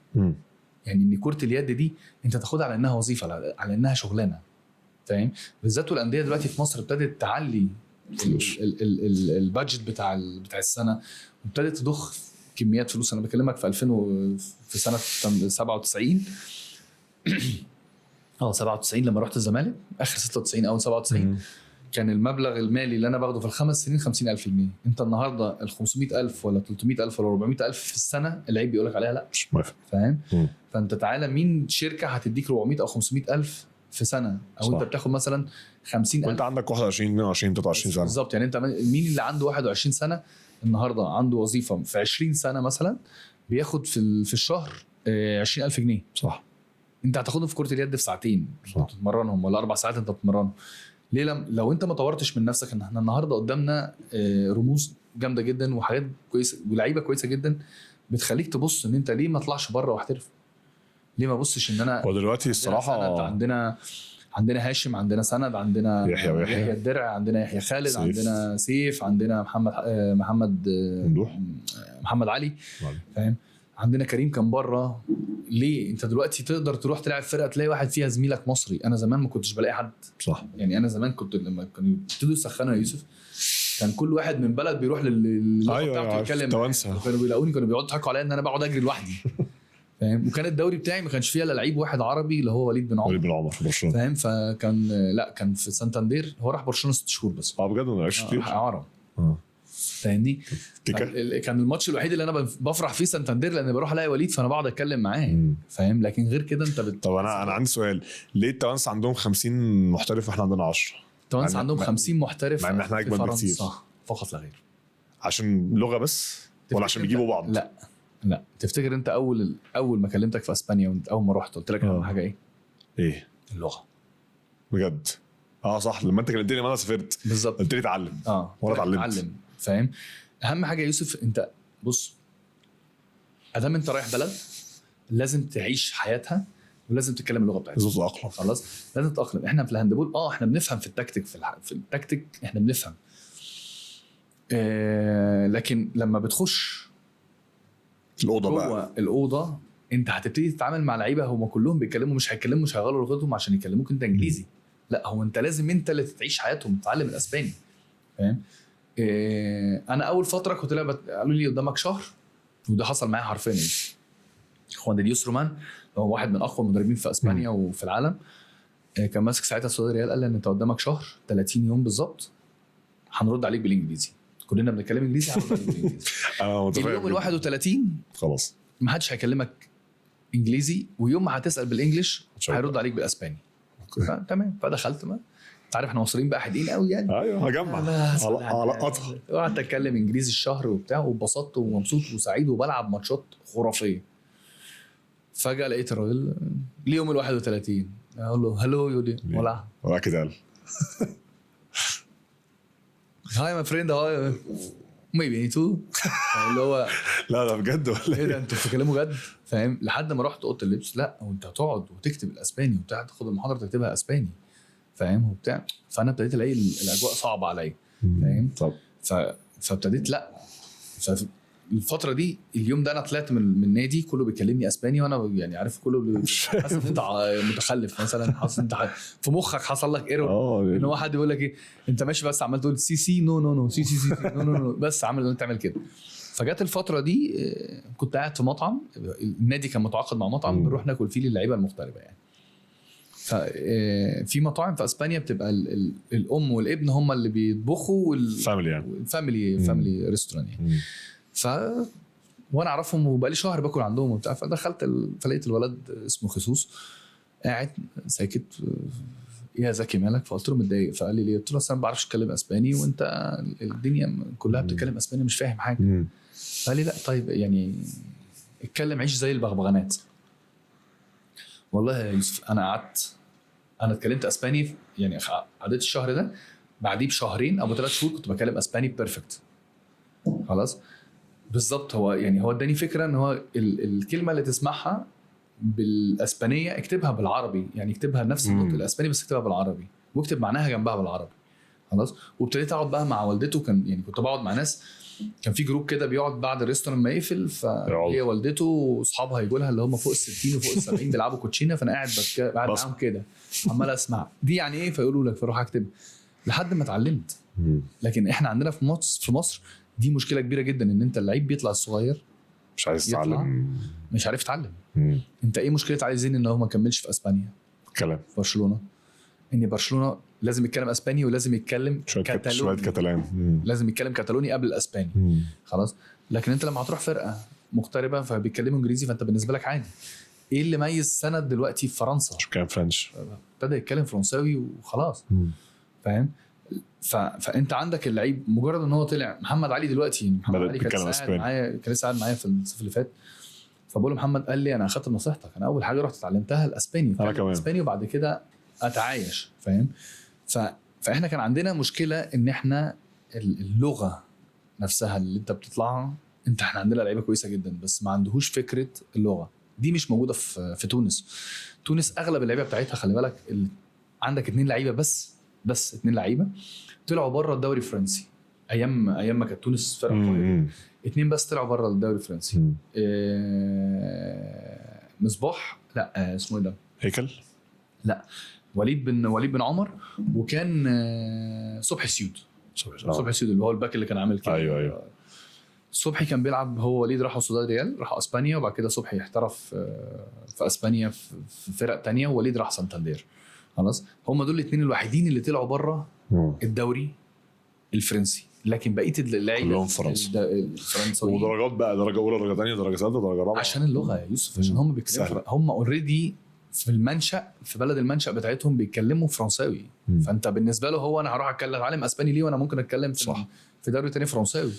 يعني ان كرة اليد دي انت تاخدها على انها وظيفه، على انها شغلانه، فاهم؟ بالذات والانديه دلوقتي في مصر ابتدت تعلي البادجت بتاع السنه، وابتدت تضخ كميات فلوس. انا بكلمك في 2000 في سنه 97 97 لما رحت الزمالك اخر 96 او 97 كان المبلغ المالي اللي انا باخده في الخمس سنين 50,000 جنيه. انت النهارده ال 500,000 ولا 300,000 ولا 400,000 في السنه اللعيب بيقول لك عليها لا، مش موافق، فاهم؟ فانت تعالى مين شركه هتديك 400 او 500,000 في سنه، او صح. انت بتاخد مثلا 50,000 وانت عندك 21 22 23 سنه بالظبط. يعني انت مين اللي عنده 21 سنه النهارده عنده وظيفه في 20 سنه مثلا بياخد في الشهر 20,000 جنيه. صح. انت هتاخدهم في كره اليد في ساعتين صح. تتمرنهم ولا 4 ساعات انت بتتمرنهم. ليه لو انت ما طورتش من نفسك؟ ان احنا النهارده قدامنا رموز جامده جدا وحاجات كويسه ولاعيبه كويسه جدا بتخليك تبص ان انت ليه ما اطلعش بره واحترف، ليه ما بصش ان انا ودلوقتي الصراحه عندنا هاشم، عندنا سند، عندنا يحيى الدرع، عندنا يحيى خالد، سيف. عندنا سيف، عندنا محمد علي، فاهم؟ عندنا كريم كان بره. ليه انت دلوقتي تقدر تروح تلعب فرقه تلاقي واحد فيها زميلك مصري؟ انا زمان ما كنتش بلاقي حد. صح. يعني انا زمان كنت لما كانوا يبتدوا يسخنوا يا يوسف كان كل واحد من بلد بيروح للغه بتاعته يتكلم، كانوا بيلاقوني كانوا بيقعدوا يضحكوا عليا ان انا بقعد اجري لوحدي فاهم. وكان الدوري بتاعي ما كانش فيه الا لعيب واحد عربي اللي هو وليد بن عمر برشلونه، فاهم؟ فكان لا كان في سانتاندير، هو راح برشلونه 6 شهور بس. بجد ما لعبش كتير. عرب فاهمني. كان الماتش الوحيد اللي انا بفرح فيه سانتاندير لان بروح الاقي وليد فانا بقعد اتكلم معاه، فاهم؟ لكن غير كده انت طب انا عندي سؤال، ليه التوانسه عندهم 50 محترف واحنا عندنا 10؟ التوانسه عندهم 50 محترف مع ان احنا اجمل بكتير. صح، فقط لا غير. عشان لغه بس ولا عشان بيجيبوا بعض؟ لا تفتكر انت اول ما كلمتك في اسبانيا وانت اول ما رحت قلت لك اهم حاجه ايه اللغه بجد؟ صح. لما انت كلمتني لما انا سافرت بالظبط قلت لي اتعلم وانا اتعلم، فاهم؟ اهم حاجه يا يوسف انت بص، ادام انت رايح بلد لازم تعيش حياتها ولازم تتكلم اللغه بتاعتها، لازم تتاقلم. خلاص لازم تتاقلم. احنا في الهاندبول احنا بنفهم في التكتيك، في التكتيك احنا بنفهم، لكن لما بتخش الاوضه بقى الاوضه انت هتبتدي تتعامل مع لعيبه هم كلهم بيتكلموا مش هيغيروا لغتهم عشان يكلموك انت انجليزي. لا، هو انت لازم انت اللي تعيش حياتهم، تتعلم الاسباني، فاهم؟ انا اول فتره كنت قالوا لي قدامك شهر، وده حصل معايا حرفيا. خوان ديوس رومان هو واحد من اقوى المدربين في اسبانيا وفي العالم، كان ماسك ساعتها سواد ريال، قال لي ان انت قدامك شهر 30 يوم بالظبط هنرد عليك بالانجليزي، كلنا بنتكلم انجليزي هنرد عليك بالانجليزي. اليوم ال 31 خلاص ما حدش هيكلمك انجليزي، ويوم ما هتسال بالانجلش هيرد عليك بالاسباني. تمام. فدخلت، ما انت عارف احنا مصريين بقى حدين قوي يعني. ايوه هجمع على قطع، وقعدت اتكلم انجليزي الشهر وبتاع، واتبسطت ومبسوط وسعيد وبلعب ماتشات خرافيه. فجاه لقيت الراجل اليوم ال 31 اقول له هلو، يقول لي ولا كده قال هاي ماي فريند، هاي ميبي تو، اللي هو لا بجد ولا ايه ده انتوا بتتكلموا جد، فاهم؟ لحد ما رحت اوضه اللبس، لا وانت هتقعد وتكتب الاسباني وبتاع، تاخد المحاضره تكتبها اسباني، فاهم؟ وبتاع. فانا ابتديت الاقي الاجواء صعبه عليا، فاهم؟ فابتديت لا الفتره دي، اليوم ده انا طلعت من النادي كله بيكلمني اسباني، وانا يعني عارف كله حاسس ان انت متخلف مثلا، حاسس انت في مخك حصل لك ايرور، ان هو حد يقول لك ايه انت ماشي بس عمال تقول سي نو سي نو بس عامل انت تعمل كده. فجت الفتره دي كنت قاعد في مطعم، النادي كان متعاقد مع مطعم بنروح ناكل فيه للعيبه المغتربه يعني. ففي مطاعم في اسبانيا بتبقى الام والابن هم اللي بيطبخوا، والفاميلي يعني فاميلي ريستورانت يعني. وانا اعرفهم وبقالي شهر باكل عندهم وبتاع. فدخلت فلقيت الولد اسمه خصوص قاعد ساكت، يا زكي مالك؟ فقلت له متضايق. فقال لي ليه؟ قلت له انا ما بعرفش اتكلم اسباني وانت الدنيا كلها بتتكلم اسباني مش فاهم حاجه. قال لي لا طيب يعني اتكلم، عيش زي البغبغانات. والله يا يوسف انا اتكلمت اسباني يعني، عديت الشهر ده، بعديه بشهرين او ب3 شهور كنت بكلم اسباني بيرفكت خلاص بالظبط. هو يعني هو اداني فكره ان هو الكلمه اللي تسمعها بالاسبانيه اكتبها بالعربي، يعني اكتبها نفس النطق الاسباني بس اكتبها بالعربي واكتب معناها جنبها بالعربي خلاص. وابتديت اقعد بقى مع والدته، كان يعني كنت بقعد مع ناس، كان في جروب كده بيقعد بعد الريستوران ما يقفل، فهي والدته واصحابها يجوا لها اللي هم فوق ال60 وفوق ال70 بيلعبوا كوتشينه، فانا قاعد معاهم كده عمال اسمع دي يعني ايه، فيقولوا لك فاروح اكتب لحد ما اتعلمت. لكن احنا عندنا في مصر دي مشكله كبيره جدا، ان انت اللعيب بيطلع الصغير مش عايز يتعلم، مش عارف يتعلم. انت ايه مشكله علي زين ان هو ما كملش في اسبانيا؟ كلام برشلونه، ان برشلونه لازم يتكلم اسباني ولازم يتكلم كتالوني، لازم يتكلم كتالوني قبل الاسباني خلاص. لكن انت لما هتروح فرقه مغتربه فبيتكلموا انجليزي، فانت بالنسبه لك عادي. ايه اللي ميز سند دلوقتي في فرنسا؟ كان فرنش، ابتدى يتكلم فرنساوي وخلاص، فاهم؟ فانت عندك اللعيب مجرد ان هو طلع. محمد علي دلوقتي، محمد بدأ علي بيتكلم كان أسباني. لسه قاعد معايا في الصيف اللي فات. فبقول له محمد، قال لي انا اخدت نصيحتك، انا اول حاجه رحت اتعلمتها الاسباني، أنا كمان. الاسباني وبعد كده اتعايش، فاهم. فاحنا كان عندنا مشكله ان احنا اللغه نفسها اللي انت بتطلعها، احنا عندنا لعيبه كويسه جدا بس ما عندهوش فكره اللغه دي، مش موجوده في تونس اغلب اللعيبه بتاعتها، خلي بالك عندك 2 لعيبه بس 2 لعيبه طلعوا بره الدوري الفرنسي ايام ما كانت تونس فرقه قويه. 2 بس طلعوا بره الدوري الفرنسي. مصباح، لا اسمه ايه ده، هيكل، لا وليد بن عمر، وكان صبحي سيود. صبحي سيود اللي هو الباك اللي كان عامل كده. ايوه. صبحي كان بيلعب، هو وليد راحوا سوداد ريال، راح اسبانيا، وبعد كده صبحي احترف في اسبانيا في فرق تانية، ووليد راح سانتاندير. خلاص، هم دول الاثنين الوحيدين اللي طلعوا بره الدوري الفرنسي، لكن بقيه اللعيبه كلهم فرنسا الفرنساويين. ودرجات بقى، درجه اولى، درجه ثانيه، درجه ثالثه، درجه رابعه، عشان اللغه يا يوسف، عشان هم بيتكلموا، هم اوريدي في المنشأ، في بلد المنشأ بتاعتهم بيتكلموا فرنساوي. فانت بالنسبه له هو انا هروح اتعلم اسباني ليه وانا ممكن اتكلم في دوري تاني فرنساوي.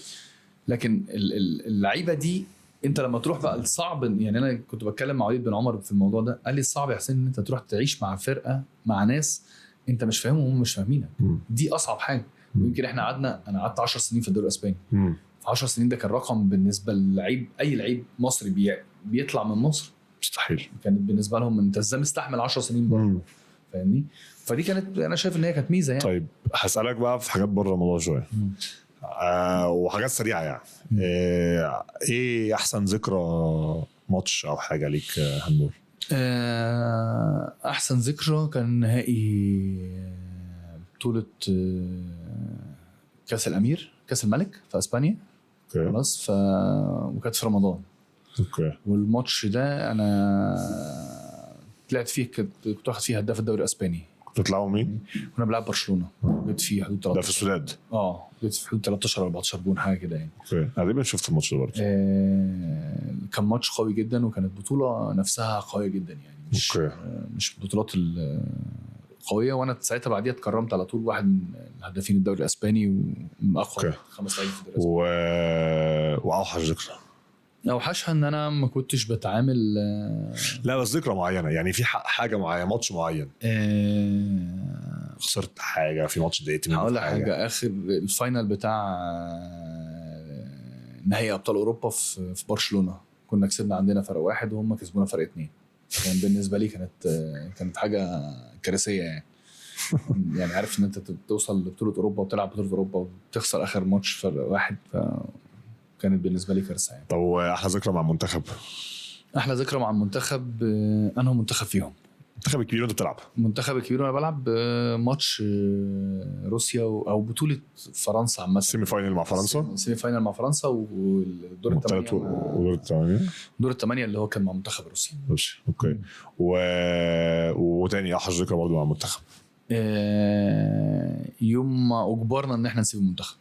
لكن اللعيبه دي انت لما تروح بقى الصعب، يعني انا كنت بتكلم مع وليد بن عمر في الموضوع ده، قال لي الصعب يا حسين ان انت تروح تعيش مع فرقه، مع ناس انت مش فاهمهم وهم مش فاهمينك. دي اصعب حاجه. ويمكن انا قعدت 10 سنين في الدوري الاسباني. في 10 سنين ده كان رقم بالنسبه للعيب، اي لعيب مصري بيطلع من مصر مستحيل. كانت بالنسبه لهم انت ازاي مستحمل 10 سنين بره، فاهمني. فدي كانت، انا شايف ان هي كانت ميزه يعني. طيب هسألك بقى في حاجات بره الموضوع شويه، وحاجات سريعه يعني. ايه احسن ذكرى ماتش او حاجه ليك هنقول؟ احسن ذكرى كان نهائي بطوله كاس الامير، كاس الملك في اسبانيا. خلاص، وكانت في رمضان. والماتش ده انا طلعت فيه، كنت واخد فيه هداف الدوري الاسباني. بتطلعوا مين؟ كنا بنلعب برشلونه، جبت فيه حدود 13. ده في السوداد؟ جبت في حدود 13 14 جون حاجه كده يعني. انا تقريبا شفت الماتش ده برضه. كان ماتش قوي جدا، وكانت بطوله نفسها قويه جدا يعني، مش البطولات القويه. وانا ساعتها بعديها اتكرمت على طول واحد من الهدافين الدوري الاسباني، ومن اقوى 5 لعيبه في الدوري الاسباني. واوحش ذكرى؟ اوحشها ان انا ما كنتش بتعامل. لا بس ذكرى معينه يعني، في حاجه معينه، ماتش معين خسرت حاجه في ماتش ضايقتني. هقول لك حاجه، اخر الفاينل بتاع نهائي ابطال اوروبا في برشلونه، كنا كسبنا عندنا فرق 1 وهم كسبونا فرق 2. كان بالنسبه لي كانت حاجه كارثيه يعني. يعني عارف ان انت توصل لبطوله اوروبا وتلعب بطوله اوروبا وتخسر اخر ماتش فرق 1، كانت بالنسبه لي كارثه يعني. طب احلى ذكرى مع المنتخب؟ احلى ذكرى مع المنتخب، انا منتخب فيهم المنتخب الكبير وانت بتلعب؟ منتخب الكبير وانا بلعب ماتش روسيا او بطوله فرنسا عامه، سيمي فاينل مع فرنسا. سيمي فاينل مع فرنسا، والدور الثمانيه دور الثمانيه اللي هو كان مع منتخب روسيا. اوكي. وتاني احلى ذكرى برضه مع المنتخب؟ يوم ما اجبرنا ان احنا نسيب المنتخب.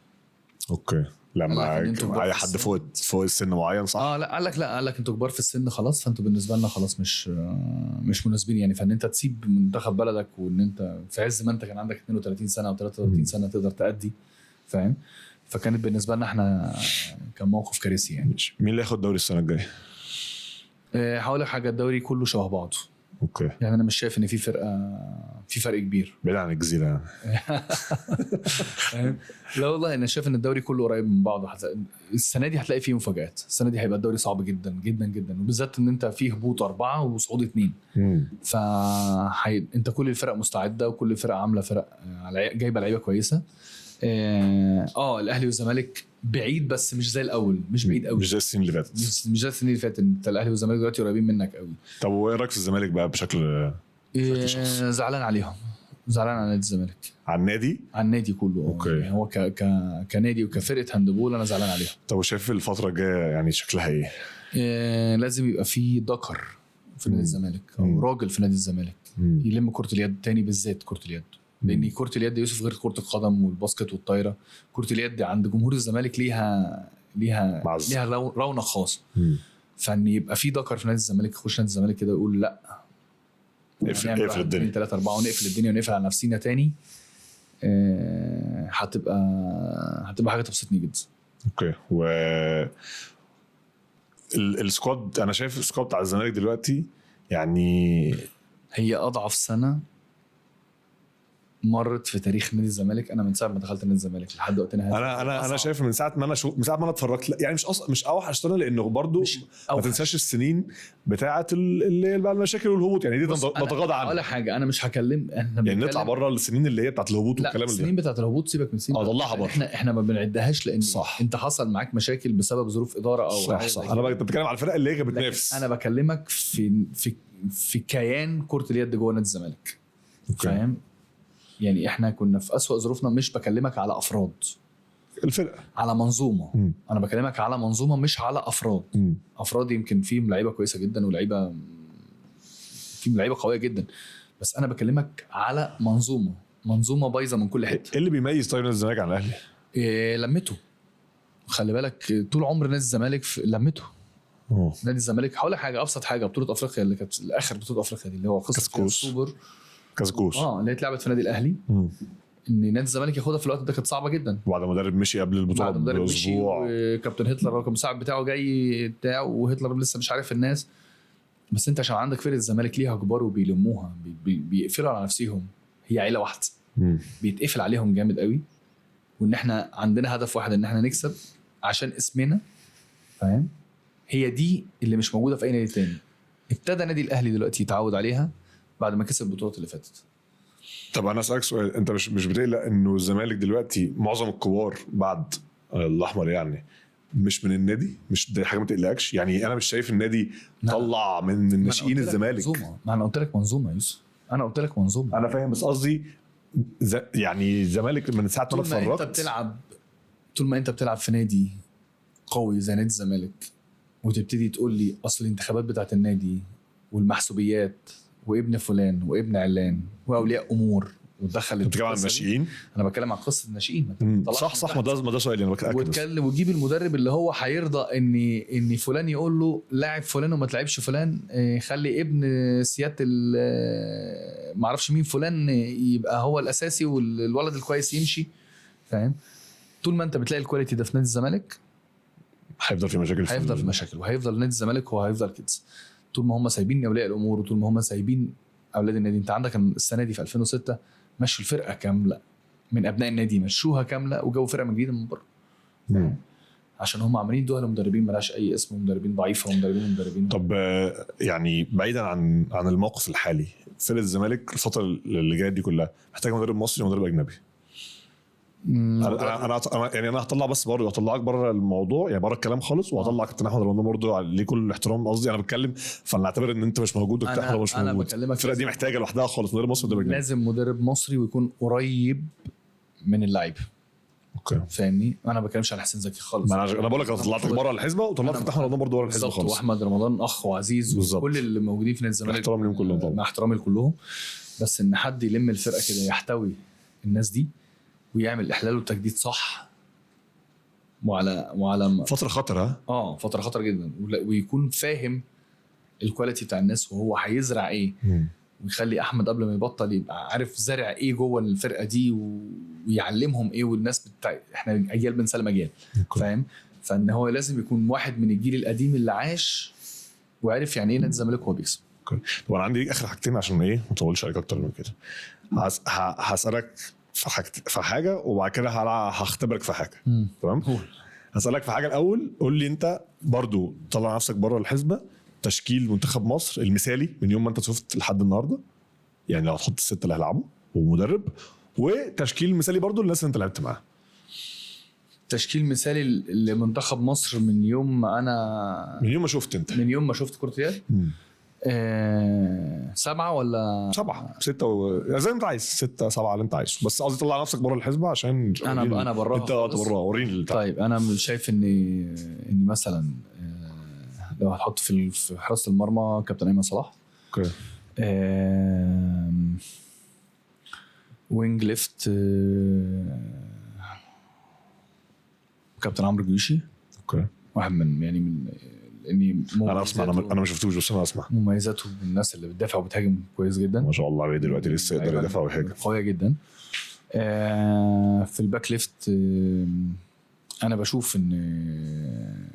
اوكي. لما اي حد فوق السن معين، صح؟ لا قال لك انتوا كبار في السن خلاص، فانتوا بالنسبه لنا خلاص مش مناسبين يعني. فان انت تسيب منتخب بلدك، وان انت في عز ما انت كان عندك 32 سنه او 33 سنه تقدر تأدي، فاهم. فكانت بالنسبه لنا احنا كان موقف كارثي يعني. مين اللي ياخد الدوري السنه الجايه؟ هقول لك حاجه، الدوري كله شبه بعضه. اوكي. يعني انا مش شايف ان في فرق كبير بعيد عن الجزيره يعني. لا والله انا شايف ان الدوري كله قريب من بعضه. السنه دي هتلاقي فيه مفاجآت. السنه دي هيبقى الدوري صعب جدا جدا جدا، وبالذات ان انت فيه هبوط 4 وصعود 2. انت كل الفرق مستعده، وكل الفرق عامله فرق جايبه لعيبه كويسه. الاهلي والزمالك بعيد، بس مش زي الاول، مش بعيد قوي، مش زي السنين اللي فاتت. مش زي السنين اللي فاتت. انت الاهلي والزمالك دلوقتي قريبين منك قوي. طب وايه رايك في الزمالك بقى بشكل زعلان عليهم، زعلان على نادي الزمالك، على النادي كله. اوكي. يعني هو كنادي وكفرقه هاندبول انا زعلان عليهم. طب شايف الفتره الجايه يعني شكلها ايه؟ لازم يبقى في ذكر في نادي الزمالك، او راجل في نادي الزمالك يلم كره اليد تاني، بالذات كره اليد. لان كره اليد يوسف غير كره القدم والباسكت والطايره. كره اليد عند جمهور الزمالك ليها رونق خاص. فان يبقى في ذكر في نادي الزمالك يخش نادي الزمالك كده يقول لا، اقفل الدنيا 3 4 ونقفل الدنيا ونقفل على نفسينا تاني. هتبقى حاجه تبسطني جدا. اوكي. السكواد انا شايف السكواد بتاع الزمالك دلوقتي يعني هي اضعف سنه مرت في تاريخ نادي الزمالك. انا من ساعه ما دخلت نادي الزمالك لحد وقتنا هذا انا شايف من ساعه ما انا اتفرجت يعني مش اوحش سنه لانه برضو ما تنساش السنين بتاعه اللي هي بقى المشاكل والهبوط يعني دي نتغاضى عنها ولا حاجه. انا مش هكلم يعني نطلع بره السنين اللي هي بتاعه الهبوط والكلام اللي السنين بتاعه الهبوط سيبك من سنين طلعها بره. احنا ما بنعدهاش لان صح. انت حصل معاك مشاكل بسبب ظروف اداره او صح. انا بتكلم على الفرق اللي هي بتنافس. انا بكلمك في كيان كره اليد جوه نادي الزمالك. فاهم يعني احنا كنا في أسوأ ظروفنا. مش بكلمك على افراد الفرقه على منظومه. انا بكلمك على منظومه مش على افراد. افراد يمكن فيهم لعيبه كويسه جدا ولاعيبه فيهم لعيبه قويه جدا بس انا بكلمك على منظومه بايظه من كل حته. ايه اللي بيميز طيب نادي الزمالك عن الاهلي؟ لمته. خلي بالك طول عمر نادي الزمالك في لمته. نادي الزمالك هقول لك حاجه ابسط حاجه بطوله افريقيا اللي كانت اخر بطوله افريقيا دي اللي هو قصه السوبر كاسكوس اللي اتلعبت في نادي الاهلي. ان نادي الزمالك ياخدها في الوقت ده كانت صعبه جدا. بعد مدرب مشي قبل البطوله باسبوع وكابتن هتلر هو كان المساعد بتاعه جاي بتاعه وهتلر لسه مش عارف الناس. بس انت عشان عندك فرقه الزمالك ليها كبار وبيلموها بيقفلوا على نفسهم. هي عيله واحده بيتقفل عليهم جامد قوي. وان احنا عندنا هدف واحد ان احنا نكسب عشان اسمنا. فاهم هي دي اللي مش موجوده في اي نادي تاني. ابتدى نادي الاهلي دلوقتي يتعود عليها بعد ما كسب البطولات اللي فاتت. طب انا اسالك سؤال. انت مش بتقلق انه الزمالك دلوقتي معظم الكبار بعد الاحمر يعني مش من النادي؟ مش دي حاجه ما تقلقكش يعني؟ انا مش شايف النادي طلع من الناشئين الزمالك. ما انا قلت لك منظومه يا يوسف. انا قلت لك منظومه. انا فاهم بس قصدي يعني الزمالك من ساعه ما اتفرجت طول ما انت بتلعب في نادي قوي زي نادي الزمالك وتبتدي تقول لي اصل الانتخابات بتاعت النادي والمحسوبيات وابن فلان وابن علان واولياء امور وتدخل بتتكلم عن الناشئين. انا بتكلم عن قصه الناشئين. صح. ما ده سؤالي انا بتكلم وتجيب المدرب اللي هو هيرضى ان فلان يقول له لاعب فلان وما تلعبش فلان. خلي ابن سياده ما اعرفش مين فلان يبقى هو الاساسي والولد الكويس يمشي. فاهم طول ما انت بتلاقي الكواليتي ده في نادي الزمالك هيفضل في مشاكل وهيفضل نادي الزمالك هو هيفضل كده طول ما هم سايبين اولياء الامور وطول ما هم سايبين اولاد النادي. انت عندك السنه دي في 2006 مشوا الفرقه كامله من ابناء النادي مشوها كامله وجابوا فرقه جديده من بره عشان هم عاملين دول مدربين ملاش اي اسم ومدربين ضعيفه ومدربين. طب يعني بعيدا عن الموقف الحالي فرقه الزمالك الفتره اللي جايه دي كلها محتاجه مدرب مصري ومدرب اجنبي؟ انا يعني انا هطلع بس برضه هطلعك بره الموضوع يعني بره الكلام خالص وهطلع كابتن احمد رمضان برضه ليه كل الاحترام. قصدي انا بتكلم فنعتبر ان انت مش موجود وكابتن احمد مش موجود. الفرقه دي محتاجه لوحدها خالص مدرب مصري ومدرب اجنبي. لازم مدرب مصري ويكون قريب من اللعيبه. اوكي فاهمني. انا ما بتكلمش على حسين زكي خالص. انا بقول لك طلعتك بره الحسبه وطلعت كابتن احمد رمضان برضه بره الحسبه خالص. واحمد رمضان اخ وعزيز وكل اللي موجودين في نادي الزمالك احترام لهم كلهم طبعا. مع احترامي لكلهم. بس ان حد يلم الفرقه كده يحتوي الناس دي ويعمل احلال وتجديد صح وعلى فتره خطر. فتره خطر جدا ويكون فاهم الكواليتي بتاع الناس وهو هيزرع ايه. ويخلي احمد قبل ما يبطل يبقى عارف زرع ايه جوه الفرقه دي ويعلمهم ايه. والناس احنا اجيال بنسلم اجيال. فاهم. فان هو لازم يكون واحد من الجيل القديم اللي عاش وعارف يعني ايه نادي الزمالك وهو بيكسب. طب انا عندي اخر حاجتين عشان ايه ما اطولش عليك اكتر من كده. هسالك في حاجه وبعد كده هختبرك في حاجه. تمام. هسالك في حاجه الاول. قول لي انت برضو طلع نفسك بره الحسبه تشكيل منتخب مصر المثالي من يوم ما انت شفت لحد النهارده. يعني لو هتحط الستة اللي هيلعبوا ومدرب وتشكيل مثالي برضو الناس اللي انت لعبت معاها. تشكيل مثالي لمنتخب مصر من يوم ما شفت انت من يوم ما شفت كرة اليد. 7 ولا 7 6 زي ما انت عايز 6 7 اللي انت عايزه. بس قصدي طلع نفسك بره الحسبه عشان انا براها. انت براها وريني. طيب انا شايف اني مثلا لو هتحط في حراسه المرمى كابتن ايمن صلاح. اوكي. وينج ليفت كابتن عمرو جويشي. اوكي. واحد من اني انا اسمع. انا ما شفتوش بس انا اسمع مميزاته من الناس اللي بتدافع وبتهاجم كويس جدا ما شاء الله عليه. دلوقتي لسه يقدر يدافع ويهاجم قويه جدا. في الباك ليفت انا بشوف ان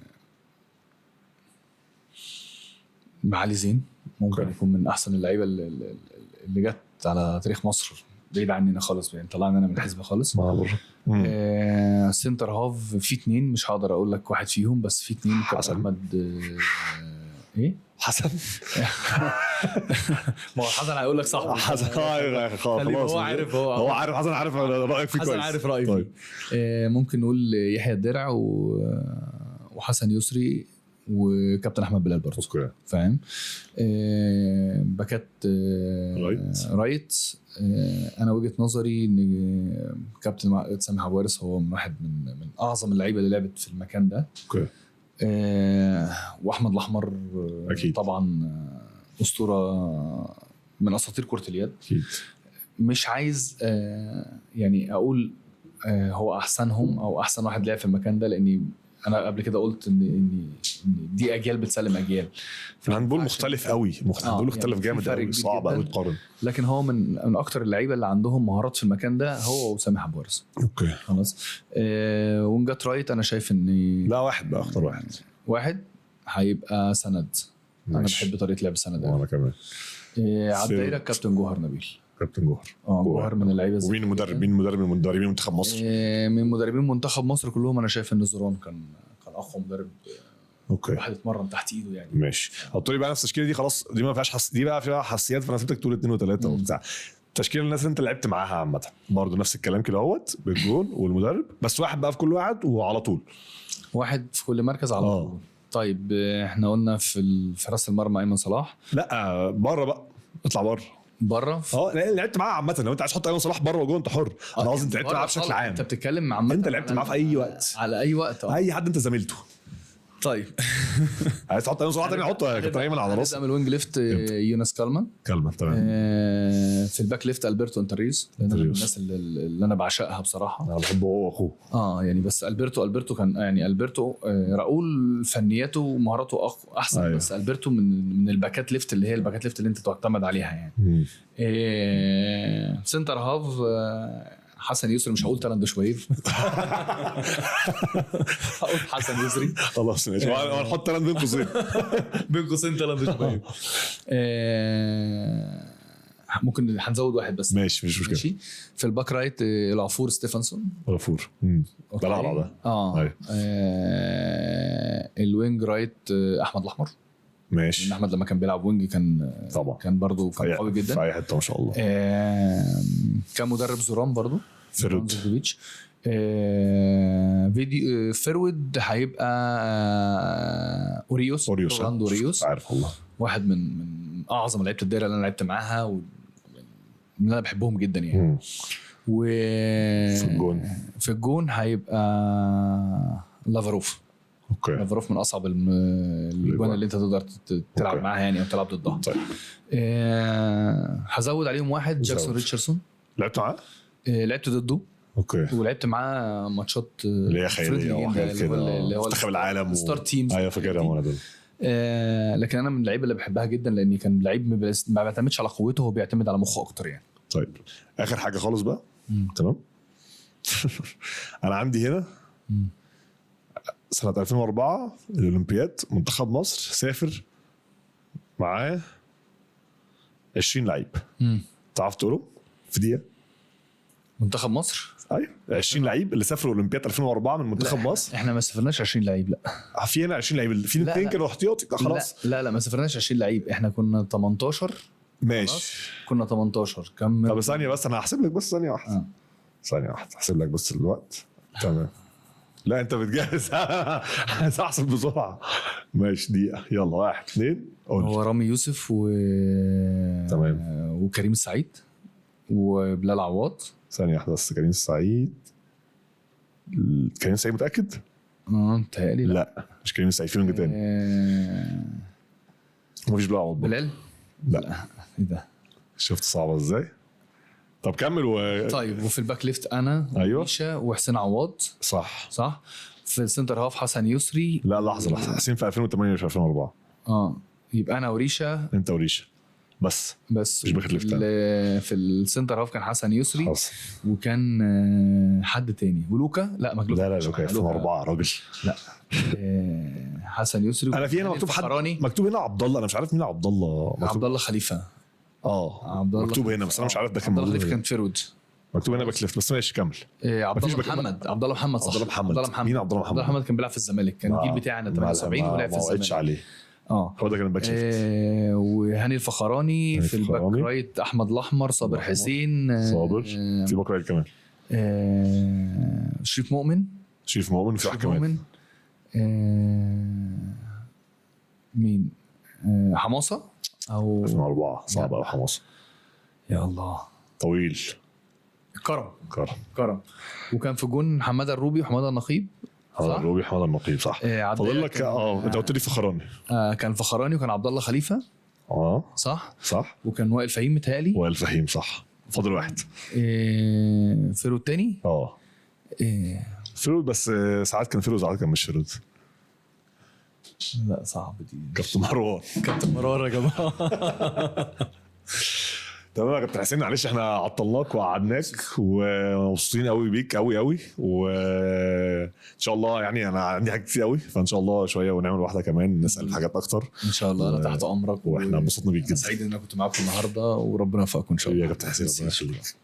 معالي زين ممكن يكون من احسن اللعيبه اللي جت على تاريخ مصر، بعيد عننا خالص يعني، طلعنا انا من الحزب خالص. سنتر هاف في 2 مش هقدر اقول لك واحد فيهم، بس في 2 حسن. احمد ايه حسن ما هو حسن هيقول لك صح. حسن خلاص هو عارف، هو عارف حسن، عارف رايك فيه كويس. حسن عارف رايي طيب. فيه. ممكن نقول يحيى الدرع وحسن يسري وكابتن احمد بلال برضه. اوكي فاهم. باكات رايت. انا وجهة نظري ان كابتن سامح عوارس هو من واحد من اعظم اللعيبه اللي لعبت في المكان ده. اوكي. واحمد الاحمر أكيد. طبعا اسطوره من اساطير كره اليد. اكيد. مش عايز يعني اقول هو احسنهم او احسن واحد لعب في المكان ده، لاني انا قبل كده قلت ان دي اجيال بتسلم اجيال. الهاندبول مختلف قوي، الهاندبول مختلف يعني جامد قوي، صعب قوي تقارن. لكن هو من اكتر اللعيبه اللي عندهم مهارات في المكان ده هو وسامح عبارس. اوكي خلاص. وينجات رايت انا شايف ان لا واحد بقى اختار واحد هيبقى سند. انا بحب طريقه لعب سند. وانا كمان. على الدايره كابتن جوهر نبيل. كابتن جوهر. جوهر من اللعيبه. ومين المدرب؟ مين مدربين منتخب مصر؟ من مدربين منتخب مصر كلهم انا شايف ان زوران كان اقوى مدرب. اوكي. واحد اتمرن تحت ايده يعني. ماشي. حطوا لي بقى نفس التشكيله دي خلاص، دي ما فيهاش دي بقى فيها حساسيات، فانا سبتك تقول 2 و3 وبتاع. تشكيله الناس اللي انت لعبت معاها عامه برضه نفس الكلام كده اهوت، بالجون والمدرب، بس واحد بقى في كل واحد وعلى طول. واحد في كل مركز على طول. طيب احنا قلنا في حراس المرمى ايمن صلاح. لا بره بقى، اطلع بره. لعبت معاه عامه، لو انت عايز تحط ايمن صلاح بره وجوه انت حر. انا قصدي انت لعبت معاه بشكل عام. انت بتتكلم عامه، انت لعبت معاه في اي وقت، على اي وقت. اي حد انت زميلته. طيب عايز تحط ايمن صلاح تاني حطه، كابتن ايمن على راسي. من الوينج ليفت يونس كالمان. تمام. في الباك ليفت البرتو انتريز، لان الناس اللي انا بعشقها بصراحه. انا بحبه هو واخوه. يعني بس البرتو كان يعني راؤول فنياته ومهاراته احسن. أيوة. بس البرتو من الباكات ليفت اللي هي الباكات ليفت اللي انت تعتمد عليها يعني. سنتر هاف حسن يسري. مش هقول تلند شويف. هقول حسن يسري. خلاص ماشي. هنحط تلند بين قوسين. بين قوسين تلند شويف. ممكن هنزود واحد بس. ماشي مش مشكله. ماشي. في الباك رايت العفور ستيفنسون. العفور ده لا ده. الوينج رايت احمد الاحمر. ماشي. احمد لما كان بيلعب وينج كان طبعا كان برضو كان قوي جدا في اي حته ما شاء الله. كان مدرب زوران برضو فرود. فيديو فرود هيبقى اوريوس. عارف والله. واحد من اعظم لعيبه الدايره اللي انا لعبت معاها اللي انا بحبهم جدا يعني. في الجون هيبقى لافاروف. اوكي. لافاروف من اصعب الاجوان اللي انت تقدر تلعب معاها يعني او تلعب ضدها. طيب. هزود عليهم واحد جاكسون ريتشاردسون. لعبت معاه؟ لعبت ضده. اوكي. ولعبت معاه ماتشات اللي هي خياليه اللي هو منتخب العالم ستار تيمز. ايوه فاكرها انا دول. لكن انا من اللعيبه اللي بحبها جدا لاني كان لعيب ما بيعتمدش على قوته، هو بيعتمد على مخه اكتر يعني. طيب اخر حاجه خالص بقى. تمام. انا عندي هنا سنه 2004 الاولمبياد منتخب مصر سافر معاه 20 لعيب. تعرف تقولهم في دقيقه؟ منتخب مصر ايوه 20 لعيب اللي سافروا اولمبياد 2004 من منتخب مصر. احنا ما سافرناش 20 لعيب. لا في هنا 20 لعيب، في اثنين كانوا احتياطي خلاص. لا ما سافرناش 20 لعيب، احنا كنا 18. ماشي كنا 18 كم. طب ثانيه بس انا هحسب لك، بس ثانيه واحده. ثانيه واحده هحسب لك بس الوقت. تمام. لا انت بتجهز. عايز احسب بسرعه. ماشي دقيقه. يلا 1 2 هو رامي يوسف تمام وكريم السعيد وبلال عواد. ثانيه واحده بس. كريم السعيد متاكد؟ متهيألي لا مش كريم السعيد. في مين تاني؟ مفيش بلال عواد. بلال؟ لا ايه ده؟ شفت صعبه ازاي؟ طب كمل. طيب وفي الباك ليفت انا ايوه وحسين عواد. صح. في السنتر هاف حسن يسري. لا لحظه حسين في 2008 مش 2004. يبقى انا وريشه. انت وريشه. بس بس مش باك ليفت. في السنتر هاف كان حسن يسري خلاص. وكان حد تاني ولوكا لا مجلوب لا لوكا 2004 راجل. لا حسن يسري. انا في هنا مكتوب حد الفخراني. مكتوب هنا عبد الله، انا مش عارف مين عبد الله. عبد الله خليفه. عبد الله مكتوب هنا بس انا مش عارف ده كان عبد الله موجود خليفه ولا كان فيرود. مكتوب هنا باك ليفت بس ماشي كمل. عبد مفيش الله باك- محمد عبد الله محمد صح. عبد الله محمد. مين عبد الله محمد؟ عبد الله محمد كان بيلعب في الزمالك، كان الجيل بتاعنا 78 ولعب في ما وعدش الزمالك. عليه. هو ده كان الباك ليفت. وهاني الفخراني هاني في الباك الفخراني. رايت، احمد الاحمر، صابر الأحمر. حسين، صابر في باك رايت كمان شريف مؤمن. شريف مؤمن في واحد شريف كمان مؤمن. مين؟ حماصه او 2004 صعب قوي حماصه. يا الله طويل كرم. كرم. وكان في جون حماده الروبي وحماده النقيب هذا صح؟ الروبي حمد النقيب صح. فاضل لك انت قلت لي فخراني. كان فخراني وكان عبد الله خليفه صح. وكان وائل فهيم متهيألي. وائل فهيم صح. فاضل واحد. فيرو التاني. فيرود بس ساعات كان فيرود ساعات كان مش فيرود. لا صعب دي. كابتن مروان. كابتن مروان يا جماعه. تمام يا كابتن حسين معلش احنا عطلناك وقعدناك ومبسوطين قوي بيك قوي وان شاء الله يعني انا عندي حاجات كتير قوي فان شاء الله شويه ونعمل واحده كمان نسال في حاجات اكتر ان شاء الله. انا تحت امرك واحنا انبسطنا بيك جدا. سعيد ان انا كنت معاكم النهارده وربنا يوفقكم ان شاء الله يا كابتن حسين ربنا يخليك.